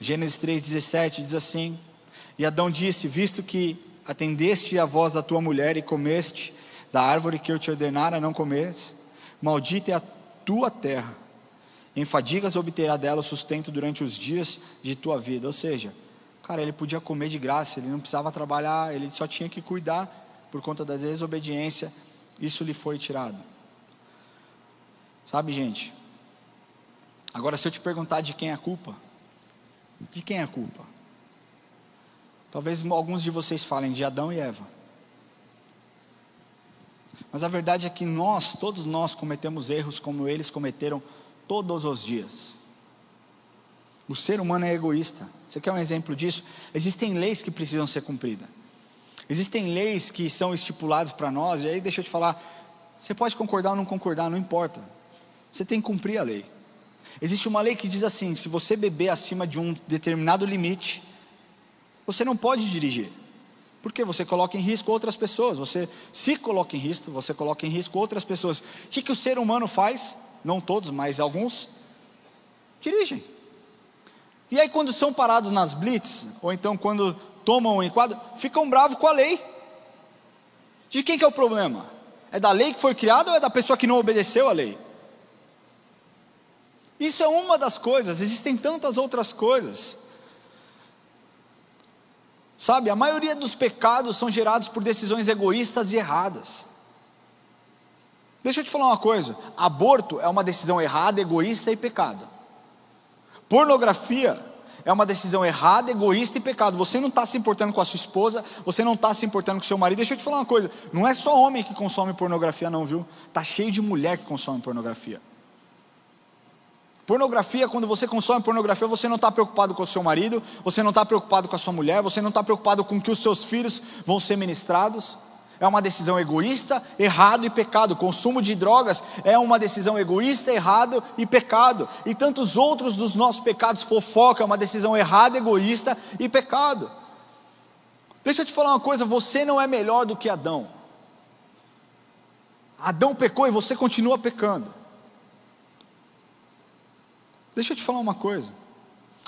Gênesis 3:17 diz assim: e Adão disse, visto que atendeste à voz da tua mulher e comeste da árvore que eu te ordenara não comeres, maldita é a tua terra, em fadigas obterá dela o sustento durante os dias de tua vida. Ou seja, cara, ele podia comer de graça, ele não precisava trabalhar, ele só tinha que cuidar. Por conta da desobediência, isso lhe foi tirado. Sabe, gente, agora se eu te perguntar de quem é a culpa, de quem é a culpa? Talvez alguns de vocês falem de Adão e Eva, mas a verdade é que todos nós cometemos erros como eles cometeram todos os dias. O ser humano é egoísta. Você quer um exemplo disso? Existem leis que precisam ser cumpridas, existem leis que são estipuladas para nós, e aí deixa eu te falar, você pode concordar ou não concordar, não importa, você tem que cumprir a lei. Existe uma lei que diz assim: se você beber acima de um determinado limite, você não pode dirigir, porque você coloca em risco outras pessoas. Você se coloca em risco, você coloca em risco outras pessoas. O que o ser humano faz? Não todos, mas alguns dirigem. E aí quando são parados nas blitz, ou então quando tomam um enquadro, ficam bravos com a lei. De quem que é o problema? É da lei que foi criada ou é da pessoa que não obedeceu a lei? Isso é uma das coisas, existem tantas outras coisas. Sabe, a maioria dos pecados são gerados por decisões egoístas e erradas. Deixa eu te falar uma coisa, aborto é uma decisão errada, egoísta e pecado. Pornografia é uma decisão errada, egoísta e pecado. Você não está se importando com a sua esposa, você não está se importando com o seu marido. Deixa eu te falar uma coisa, não é só homem que consome pornografia não, viu? Está cheio de mulher que consome pornografia. Pornografia, quando você consome pornografia, você não está preocupado com o seu marido, você não está preocupado com a sua mulher, você não está preocupado com que os seus filhos vão ser ministrados. É uma decisão egoísta, errado e pecado. Consumo de drogas é uma decisão egoísta, errado e pecado. E tantos outros dos nossos pecados, fofoca é uma decisão errada, egoísta e pecado. Deixa eu te falar uma coisa, você não é melhor do que Adão. Adão pecou e você continua pecando. Deixa eu te falar uma coisa,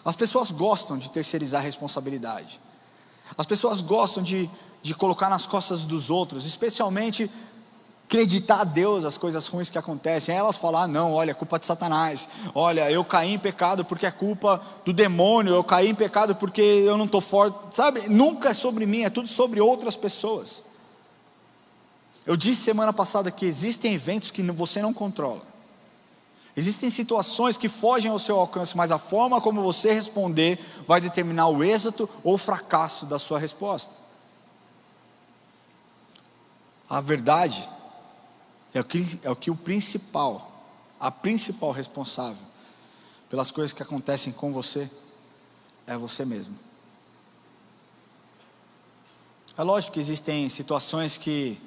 as pessoas gostam de terceirizar a responsabilidade, as pessoas gostam de colocar nas costas dos outros, especialmente acreditar a Deus as coisas ruins que acontecem. Aí elas falam, não, olha, é culpa de Satanás, olha, eu caí em pecado porque é culpa do demônio, eu caí em pecado porque eu não estou forte, sabe? Nunca é sobre mim, é tudo sobre outras pessoas. Eu disse semana passada que existem eventos que você não controla, existem situações que fogem ao seu alcance, mas a forma como você responder vai determinar o êxito ou o fracasso da sua resposta. A verdade é que a principal responsável pelas coisas que acontecem com você é você mesmo. É lógico que existem situações que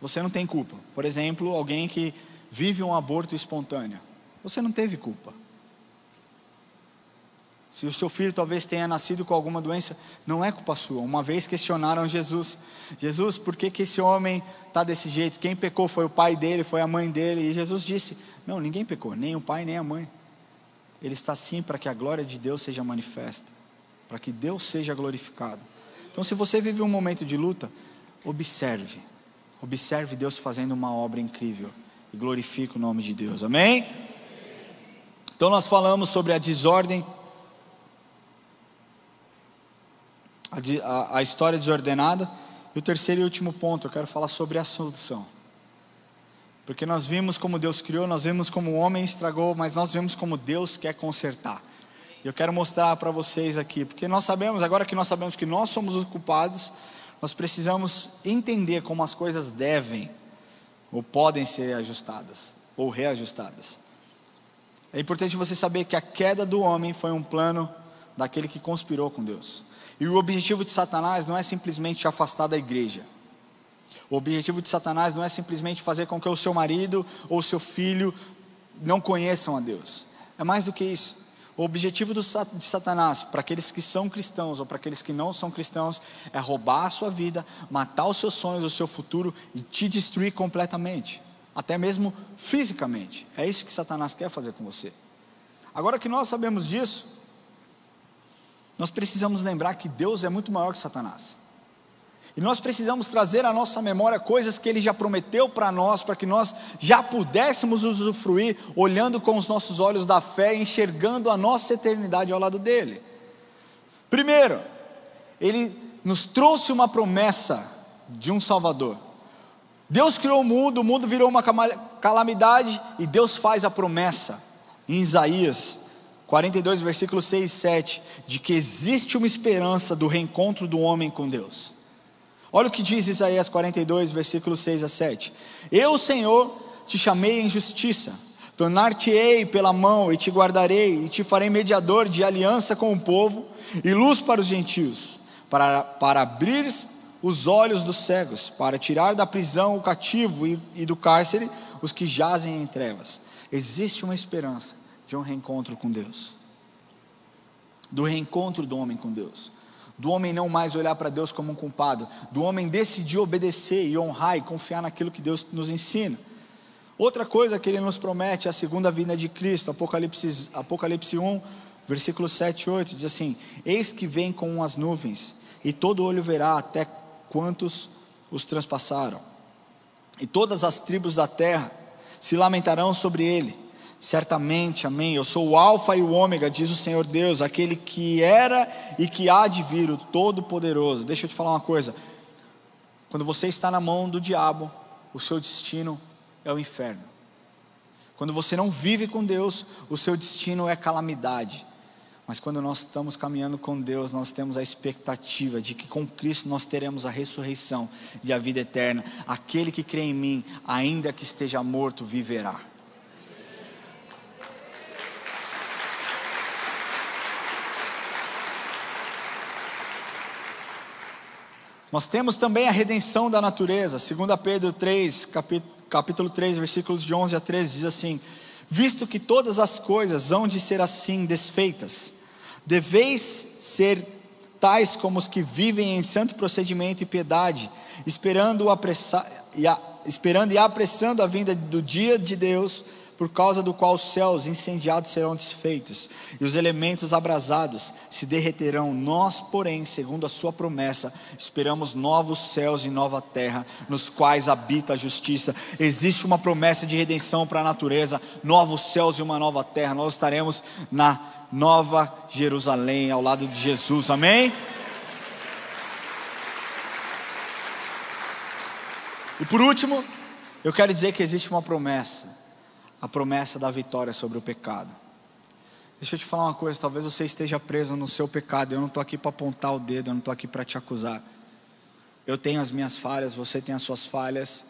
você não tem culpa. Por exemplo, alguém que vive um aborto espontâneo, você não teve culpa. Se o seu filho talvez tenha nascido com alguma doença, não é culpa sua. Uma vez questionaram Jesus, por que esse homem está desse jeito? Quem pecou foi o pai dele, foi a mãe dele? E Jesus disse, não, ninguém pecou, nem o pai nem a mãe. Ele está assim para que a glória de Deus seja manifesta, para que Deus seja glorificado. Então, se você vive um momento de luta, observe Deus fazendo uma obra incrível e glorifique o nome de Deus, amém? Então nós falamos sobre a desordem, a história desordenada, e o terceiro e último ponto, eu quero falar sobre a solução, porque nós vimos como Deus criou, nós vimos como o homem estragou, mas nós vimos como Deus quer consertar. E eu quero mostrar para vocês aqui, porque agora que nós sabemos que nós somos os culpados, nós precisamos entender como as coisas devem, ou podem ser ajustadas, ou reajustadas. É importante você saber que a queda do homem foi um plano daquele que conspirou com Deus. E o objetivo de Satanás não é simplesmente te afastar da igreja. O objetivo de Satanás não é simplesmente fazer com que o seu marido ou o seu filho não conheçam a Deus. É mais do que isso. O objetivo de Satanás, para aqueles que são cristãos ou para aqueles que não são cristãos, é roubar a sua vida, matar os seus sonhos, o seu futuro e te destruir completamente, até mesmo fisicamente. É isso que Satanás quer fazer com você. Agora que nós sabemos disso, nós precisamos lembrar que Deus é muito maior que Satanás. E nós precisamos trazer à nossa memória coisas que Ele já prometeu para nós, para que nós já pudéssemos usufruir, olhando com os nossos olhos da fé, enxergando a nossa eternidade ao lado dEle. Primeiro, Ele nos trouxe uma promessa de um Salvador. Deus criou o mundo virou uma calamidade, e Deus faz a promessa, em Isaías 42, versículos 6 e 7, de que existe uma esperança do reencontro do homem com Deus. Olha o que diz Isaías 42, versículos 6 a 7. Eu, Senhor, te chamei em justiça, tornar-te-ei pela mão e te guardarei, e te farei mediador de aliança com o povo, e luz para os gentios, para abrir os olhos dos cegos, para tirar da prisão o cativo e do cárcere os que jazem em trevas. Existe uma esperança de um reencontro com Deus, do reencontro do homem com Deus, do homem não mais olhar para Deus como um culpado, do homem decidir obedecer e honrar e confiar naquilo que Deus nos ensina. Outra coisa que Ele nos promete é a segunda vinda de Cristo. Apocalipse 1, versículos 7 e 8, diz assim: eis que vem com as nuvens, e todo olho verá até quantos os transpassaram, e todas as tribos da terra se lamentarão sobre Ele. Certamente, amém, eu sou o alfa e o ômega, diz o Senhor Deus, aquele que era e que há de vir, o Todo-Poderoso. Deixa eu te falar uma coisa, quando você está na mão do diabo, o seu destino é o inferno. Quando você não vive com Deus, o seu destino é calamidade. Mas quando nós estamos caminhando com Deus, nós temos a expectativa de que com Cristo nós teremos a ressurreição e a vida eterna. Aquele que crê em mim, ainda que esteja morto, viverá. Nós temos também a redenção da natureza. 2 Pedro 3, capítulo 3, versículos de 11 a 13, diz assim: visto que todas as coisas hão de ser assim desfeitas, deveis ser tais como os que vivem em santo procedimento e piedade, esperando e apressando a vinda do dia de Deus, por causa do qual os céus incendiados serão desfeitos, e os elementos abrasados se derreterão. Nós, porém, segundo a sua promessa, esperamos novos céus e nova terra, nos quais habita a justiça. Existe uma promessa de redenção para a natureza, novos céus e uma nova terra. Nós estaremos na Nova Jerusalém, ao lado de Jesus, amém? E por último, eu quero dizer que existe uma promessa, a promessa da vitória sobre o pecado. Deixa eu te falar uma coisa, talvez você esteja preso no seu pecado. Eu não estou aqui para apontar o dedo, eu não estou aqui para te acusar. Eu tenho as minhas falhas, você tem as suas falhas.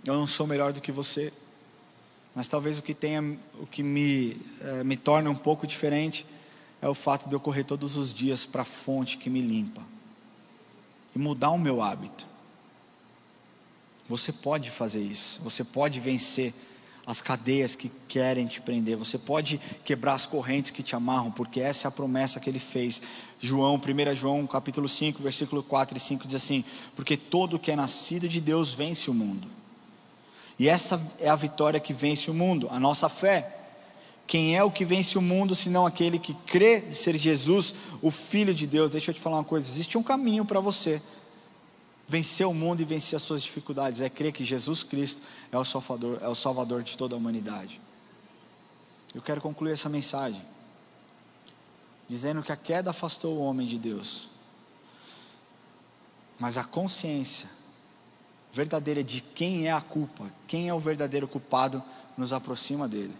Eu não sou melhor do que você, mas talvez o que me torne um pouco diferente é o fato de eu correr todos os dias para a fonte que me limpa e mudar o meu hábito. Você pode fazer isso, você pode vencer as cadeias que querem te prender, você pode quebrar as correntes que te amarram, porque essa é a promessa que ele fez. 1 João capítulo 5, versículo 4 e 5 diz assim: porque todo que é nascido de Deus vence o mundo, e essa é a vitória que vence o mundo, a nossa fé. Quem é o que vence o mundo, senão aquele que crê ser Jesus, o Filho de Deus? Deixa eu te falar uma coisa, existe um caminho para você vencer o mundo e vencer as suas dificuldades, é crer que Jesus Cristo é o Salvador de toda a humanidade. Eu quero concluir essa mensagem dizendo que a queda afastou o homem de Deus, mas a consciência verdadeira de quem é a culpa, quem é o verdadeiro culpado, nos aproxima dele,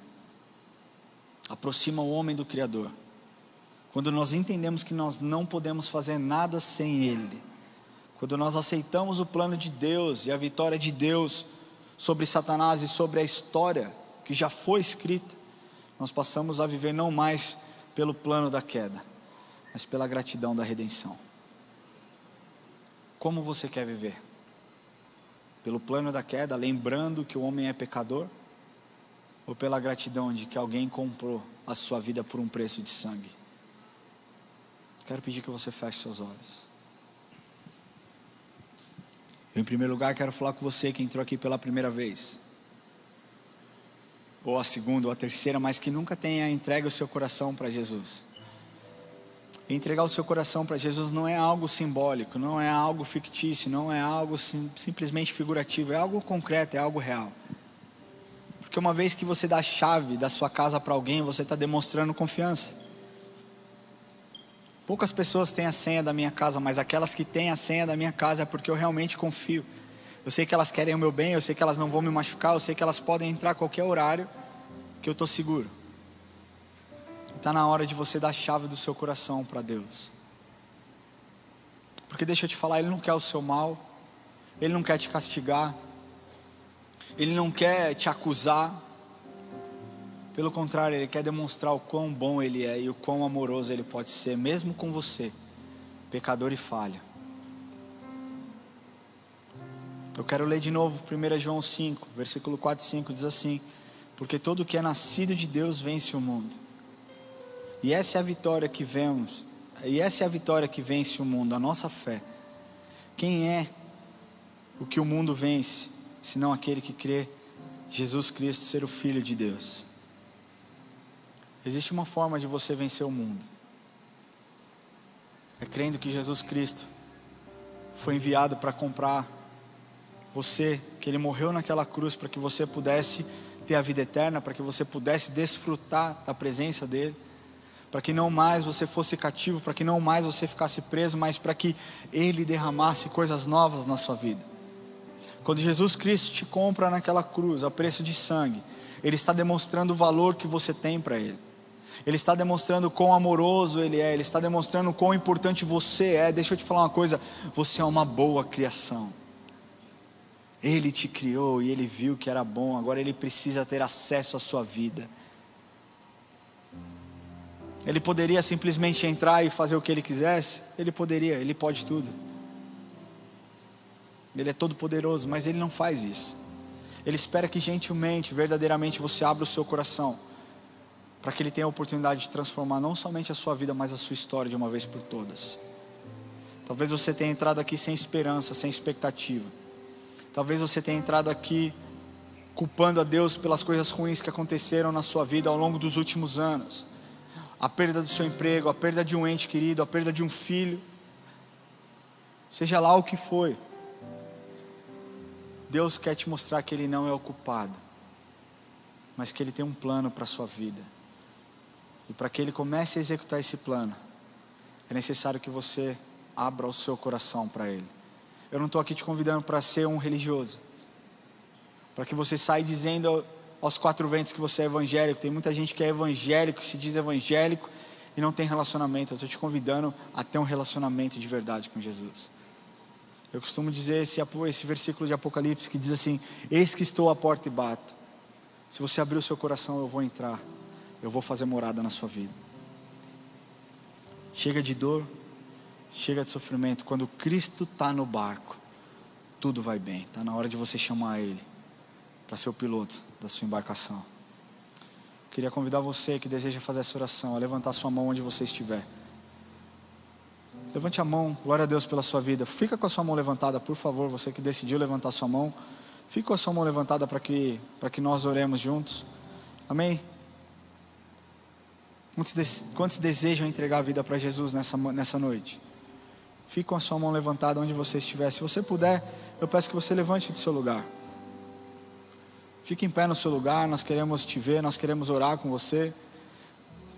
aproxima o homem do Criador. Quando nós entendemos que nós não podemos fazer nada sem ele, quando nós aceitamos o plano de Deus e a vitória de Deus sobre Satanás e sobre a história que já foi escrita, nós passamos a viver não mais pelo plano da queda, mas pela gratidão da redenção. Como você quer viver? Pelo plano da queda, lembrando que o homem é pecador? Ou pela gratidão de que alguém comprou a sua vida por um preço de sangue? Quero pedir que você feche seus olhos. Em primeiro lugar, quero falar com você que entrou aqui pela primeira vez, ou a segunda, ou a terceira, mas que nunca tenha entregue o seu coração para Jesus. E entregar o seu coração para Jesus não é algo simbólico, não é algo fictício, não é algo simplesmente figurativo, é algo concreto, é algo real. Porque uma vez que você dá a chave da sua casa para alguém, você está demonstrando confiança. Poucas pessoas têm a senha da minha casa, mas aquelas que têm a senha da minha casa é porque eu realmente confio. Eu sei que elas querem o meu bem, eu sei que elas não vão me machucar, eu sei que elas podem entrar a qualquer horário, que eu estou seguro. Está na hora de você dar a chave do seu coração para Deus. Porque deixa eu te falar, Ele não quer o seu mal, Ele não quer te castigar, Ele não quer te acusar. Pelo contrário, Ele quer demonstrar o quão bom Ele é e o quão amoroso Ele pode ser, mesmo com você, pecador e falha. Eu quero ler de novo 1 João 5, versículo 4 e 5, diz assim: porque todo que é nascido de Deus vence o mundo. E essa é a vitória que vemos, e essa é a vitória que vence o mundo, a nossa fé. Quem é o que o mundo vence, senão aquele que crê Jesus Cristo ser o Filho de Deus? Existe uma forma de você vencer o mundo, é crendo que Jesus Cristo foi enviado para comprar você, que Ele morreu naquela cruz para que você pudesse ter a vida eterna, para que você pudesse desfrutar da presença dEle, para que não mais você fosse cativo, para que não mais você ficasse preso, mas para que Ele derramasse coisas novas na sua vida. Quando Jesus Cristo te compra naquela cruz a preço de sangue, Ele está demonstrando o valor que você tem para Ele. Ele está demonstrando quão amoroso Ele é, Ele está demonstrando quão importante você é. Deixa eu te falar uma coisa, você é uma boa criação. Ele te criou e Ele viu que era bom, agora Ele precisa ter acesso à sua vida. Ele poderia simplesmente entrar e fazer o que Ele quisesse? Ele poderia, Ele pode tudo. Ele é todo poderoso, mas Ele não faz isso. Ele espera que gentilmente, verdadeiramente você abra o seu coração, para que Ele tenha a oportunidade de transformar não somente a sua vida, mas a sua história de uma vez por todas. Talvez você tenha entrado aqui sem esperança, sem expectativa. Talvez você tenha entrado aqui culpando a Deus pelas coisas ruins que aconteceram na sua vida ao longo dos últimos anos. A perda do seu emprego, a perda de um ente querido, a perda de um filho. Seja lá o que foi. Deus quer te mostrar que Ele não é o culpado, mas que Ele tem um plano para a sua vida. E para que Ele comece a executar esse plano, é necessário que você abra o seu coração para Ele. Eu não estou aqui te convidando para ser um religioso, para que você saia dizendo aos quatro ventos que você é evangélico. Tem muita gente que é evangélico, que se diz evangélico e não tem relacionamento. Eu estou te convidando a ter um relacionamento de verdade com Jesus. Eu costumo dizer esse versículo de Apocalipse que diz assim: eis que estou à porta e bato. Se você abrir o seu coração, eu vou entrar, eu vou fazer morada na sua vida. Chega de dor, chega de sofrimento. Quando Cristo está no barco, tudo vai bem. Está na hora de você chamar Ele para ser o piloto da sua embarcação. Queria convidar você que deseja fazer essa oração a levantar sua mão onde você estiver. Levante a mão, glória a Deus pela sua vida. Fica com a sua mão levantada, por favor. Você que decidiu levantar sua mão, fique com a sua mão levantada para que nós oremos juntos. Amém? Quantos desejam entregar a vida para Jesus nessa noite? Fique com a sua mão levantada onde você estiver. Se você puder, eu peço que você levante do seu lugar. Fique em pé no seu lugar. Nós queremos te ver, nós queremos orar com você.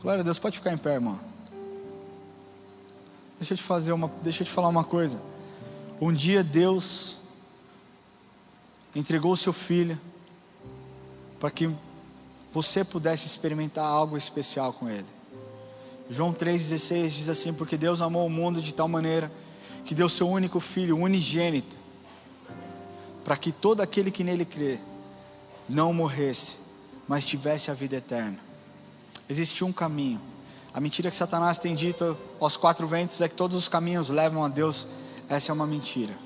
Glória a Deus, pode ficar em pé, irmão. Deixa eu te falar uma coisa. Um dia Deus entregou o seu Filho para que você pudesse experimentar algo especial com Ele. João 3,16 diz assim: porque Deus amou o mundo de tal maneira que deu seu único Filho, unigênito, para que todo aquele que nele crê não morresse, mas tivesse a vida eterna. Existe um caminho. A mentira que Satanás tem dito aos quatro ventos é que todos os caminhos levam a Deus. Essa é uma mentira.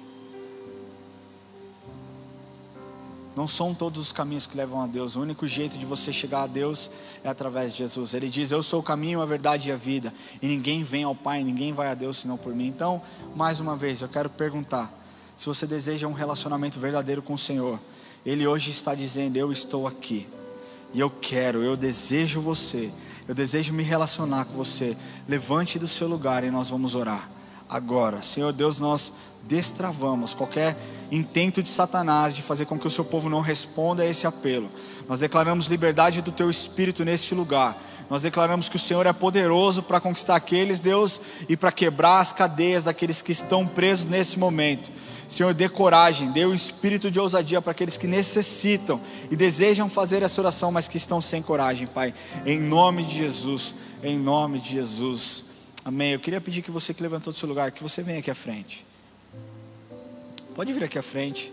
Não são todos os caminhos que levam a Deus. O único jeito de você chegar a Deus é através de Jesus. Ele diz: eu sou o caminho, a verdade e a vida, e ninguém vem ao Pai, ninguém vai a Deus senão por mim. Então, mais uma vez, eu quero perguntar: se você deseja um relacionamento verdadeiro com o Senhor, Ele hoje está dizendo: eu estou aqui, e eu desejo você, eu desejo me relacionar com você. Levante do seu lugar e nós vamos orar agora. Senhor Deus, nós destravamos qualquer intento de Satanás de fazer com que o seu povo não responda a esse apelo. Nós declaramos liberdade do teu Espírito neste lugar. Nós declaramos que o Senhor é poderoso para conquistar aqueles, Deus, e para quebrar as cadeias daqueles que estão presos nesse momento. Senhor, dê coragem, dê o espírito de ousadia para aqueles que necessitam e desejam fazer essa oração, mas que estão sem coragem, Pai. Em nome de Jesus, em nome de Jesus. Amém. Eu queria pedir que você que levantou do seu lugar, que você venha aqui à frente. Pode vir aqui à frente.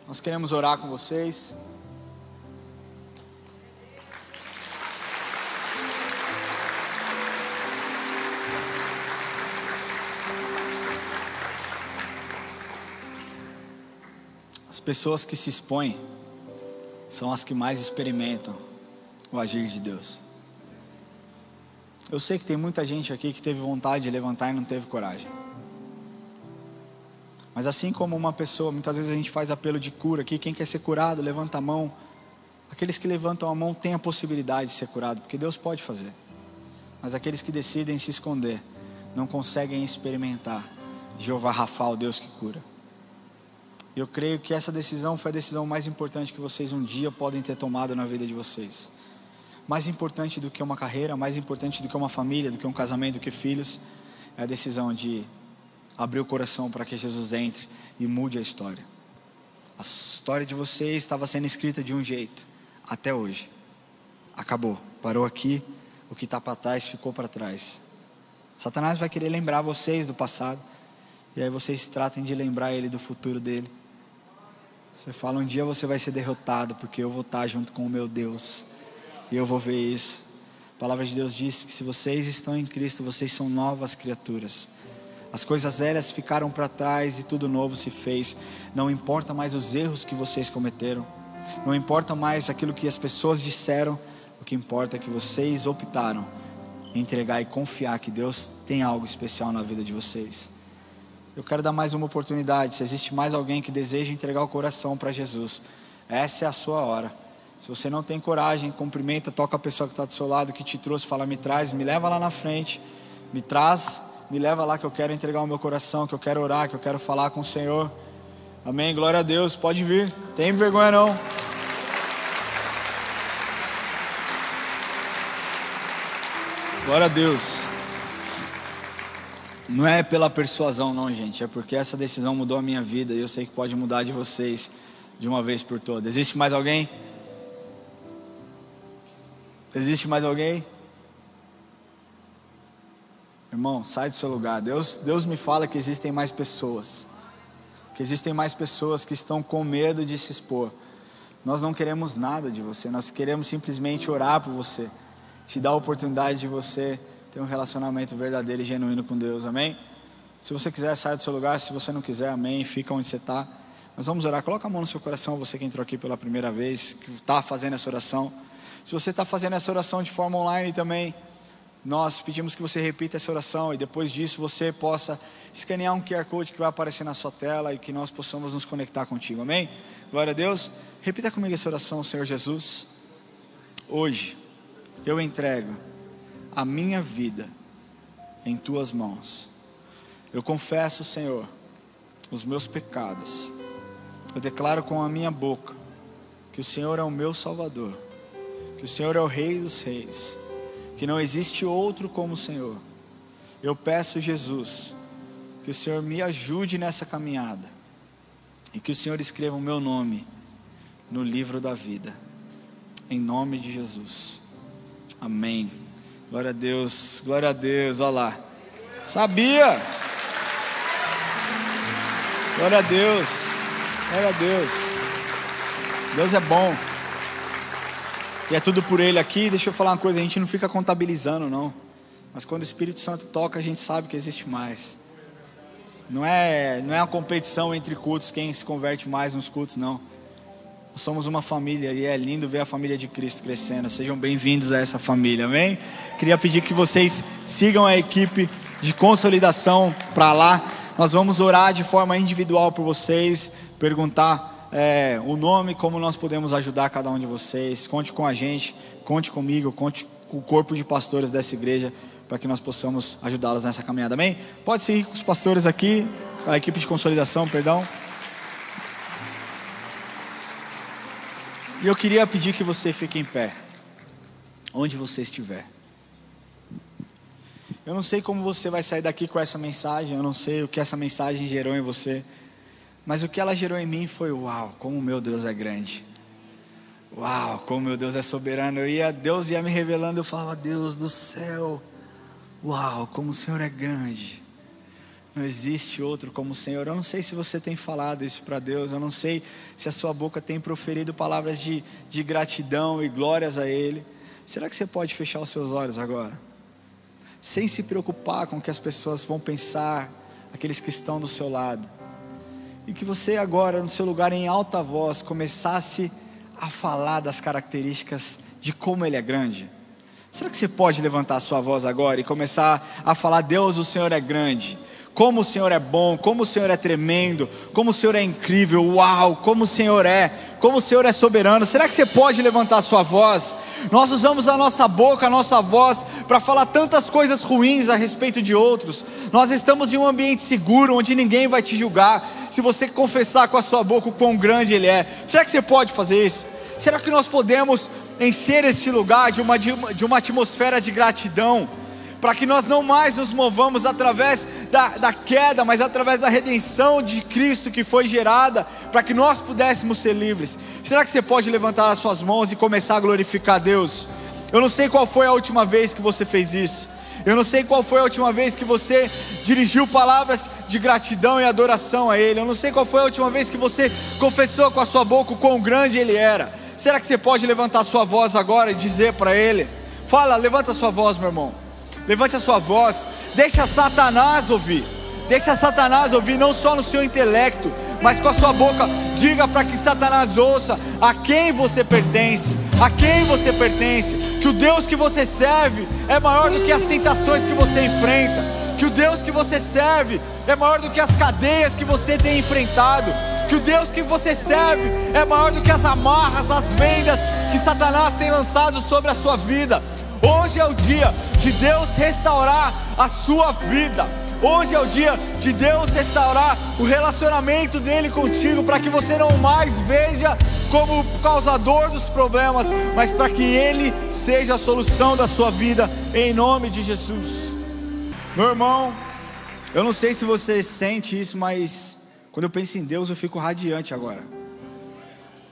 Nós queremos orar com vocês. As pessoas que se expõem são as que mais experimentam o agir de Deus. Eu sei que tem muita gente aqui que teve vontade de levantar e não teve coragem. Mas assim como uma pessoa, muitas vezes a gente faz apelo de cura aqui, quem quer ser curado, levanta a mão. Aqueles que levantam a mão têm a possibilidade de ser curado, porque Deus pode fazer. Mas aqueles que decidem se esconder, não conseguem experimentar Jeová Rafa, o Deus que cura. E eu creio que essa decisão foi a decisão mais importante que vocês um dia podem ter tomado na vida de vocês. Mais importante do que uma carreira, mais importante do que uma família, do que um casamento, do que filhos, é a decisão de abrir o coração para que Jesus entre e mude a história. A história de vocês estava sendo escrita de um jeito, até hoje. Acabou, parou aqui, o que está para trás ficou para trás. Satanás vai querer lembrar vocês do passado, e aí vocês tratem de lembrar ele do futuro dele. Você fala: um dia você vai ser derrotado, porque eu vou estar junto com o meu Deus, e eu vou ver isso. A palavra de Deus diz que se vocês estão em Cristo, vocês são novas criaturas. As coisas velhas ficaram para trás e tudo novo se fez. Não importa mais os erros que vocês cometeram, não importa mais aquilo que as pessoas disseram. O que importa é que vocês optaram em entregar e confiar que Deus tem algo especial na vida de vocês. Eu quero dar mais uma oportunidade. Se existe mais alguém que deseja entregar o coração para Jesus, essa é a sua hora. Se você não tem coragem, cumprimenta, toca a pessoa que está do seu lado, que te trouxe, fala, me traz, me leva lá na frente, me traz, me leva lá que eu quero entregar o meu coração, que eu quero orar, que eu quero falar com o Senhor. Amém, glória a Deus, pode vir, tem vergonha não. Glória a Deus. Não é pela persuasão não, gente, é porque essa decisão mudou a minha vida e eu sei que pode mudar de vocês de uma vez por todas. Existe mais alguém? Existe mais alguém? Irmão, sai do seu lugar. Deus me fala que existem mais pessoas. Que existem mais pessoas que estão com medo de se expor. Nós não queremos nada de você. Nós queremos simplesmente orar por você. Te dar a oportunidade de você ter um relacionamento verdadeiro e genuíno com Deus. Amém? Se você quiser, sai do seu lugar. Se você não quiser, amém. Fica onde você está. Nós vamos orar. Coloca a mão no seu coração. Você que entrou aqui pela primeira vez, que está fazendo essa oração. Se você está fazendo essa oração de forma online também, nós pedimos que você repita essa oração e depois disso você possa escanear um QR Code que vai aparecer na sua tela e que nós possamos nos conectar contigo, amém? Glória a Deus. Repita comigo essa oração. Senhor Jesus, hoje eu entrego a minha vida em tuas mãos. Eu confesso, Senhor, os meus pecados. Eu declaro com a minha boca que o Senhor é o meu Salvador, que o Senhor é o Rei dos Reis, que não existe outro como o Senhor. Eu peço, Jesus, que o Senhor me ajude nessa caminhada e que o Senhor escreva o meu nome no livro da vida, em nome de Jesus, amém. Glória a Deus, olha lá, sabia, glória a Deus, Deus é bom. E é tudo por Ele aqui. Deixa eu falar uma coisa, a gente não fica contabilizando não, mas quando o Espírito Santo toca, a gente sabe que existe mais. Não é uma competição entre cultos, quem se converte mais nos cultos, não. Nós somos uma família e é lindo ver a família de Cristo crescendo. Sejam bem-vindos a essa família, amém? Queria pedir que vocês sigam a equipe de consolidação para lá. Nós vamos orar de forma individual por vocês, perguntar o nome, como nós podemos ajudar cada um de vocês. Conte com a gente, conte comigo, conte com o corpo de pastores dessa igreja, para que nós possamos ajudá-los nessa caminhada, amém? Pode seguir com os pastores aqui, a equipe de consolidação, perdão. E eu queria pedir que você fique em pé, onde você estiver. Eu não sei como você vai sair daqui com essa mensagem, eu não sei o que essa mensagem gerou em você, mas o que ela gerou em mim foi: uau, como meu Deus é grande. Uau, como meu Deus é soberano. Deus ia me revelando, eu falava: Deus do céu, uau, como o Senhor é grande. Não existe outro como o Senhor. Eu não sei se você tem falado isso para Deus. Eu não sei se a sua boca tem proferido palavras de gratidão e glórias a Ele. Será que você pode fechar os seus olhos agora? Sem se preocupar com o que as pessoas vão pensar, aqueles que estão do seu lado. E que você agora, no seu lugar, em alta voz, começasse a falar das características de como Ele é grande. Será que você pode levantar a sua voz agora e começar a falar: Deus, o Senhor é grande, como o Senhor é bom, como o Senhor é tremendo, como o Senhor é incrível, uau, como o Senhor é soberano. Será que você pode levantar a sua voz? Nós usamos a nossa boca, a nossa voz, para falar tantas coisas ruins a respeito de outros. Nós estamos em um ambiente seguro, onde ninguém vai te julgar, se você confessar com a sua boca o quão grande Ele é. Será que você pode fazer isso? Será que nós podemos encher este lugar de uma atmosfera de gratidão, para que nós não mais nos movamos através da queda, mas através da redenção de Cristo que foi gerada, para que nós pudéssemos ser livres? Será que você pode levantar as suas mãos e começar a glorificar a Deus? Eu não sei qual foi a última vez que você fez isso. Eu não sei qual foi a última vez que você dirigiu palavras de gratidão e adoração a Ele. Eu não sei qual foi a última vez que você confessou com a sua boca o quão grande Ele era. Será que você pode levantar a sua voz agora e dizer para Ele? Fala, levanta a sua voz, meu irmão. Levante a sua voz. Deixa Satanás ouvir. Deixa Satanás ouvir, não só no seu intelecto, mas com a sua boca. Diga para que Satanás ouça a quem você pertence. A quem você pertence. Que o Deus que você serve é maior do que as tentações que você enfrenta. Que o Deus que você serve é maior do que as cadeias que você tem enfrentado. que o Deus que você serve é maior do que as amarras, as vendas que Satanás tem lançado sobre a sua vida. Hoje é o dia de Deus restaurar a sua vida. Hoje é o dia de Deus restaurar o relacionamento dele contigo, para que você não mais veja como o causador dos problemas, mas para que ele seja a solução da sua vida, em nome de Jesus. Meu irmão, eu não sei se você sente isso, mas quando eu penso em Deus eu fico radiante agora.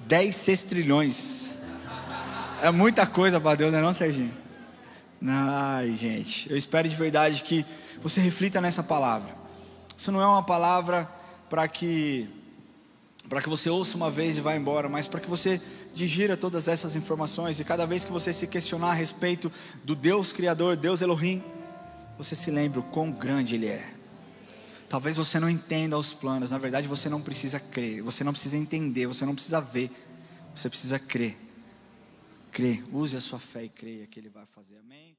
10 sextrilhões é muita coisa para Deus, não é não, Serginho? Ai, gente, eu espero de verdade que você reflita nessa palavra. Isso não é uma palavra para que você ouça uma vez e vá embora, mas para que você digira todas essas informações, e cada vez que você se questionar a respeito do Deus Criador, Deus Elohim, você se lembre o quão grande Ele é. Talvez você não entenda os planos, na verdade você não precisa crer, você não precisa entender, você não precisa ver, você precisa crer. Use a sua fé e creia que Ele vai fazer, amém?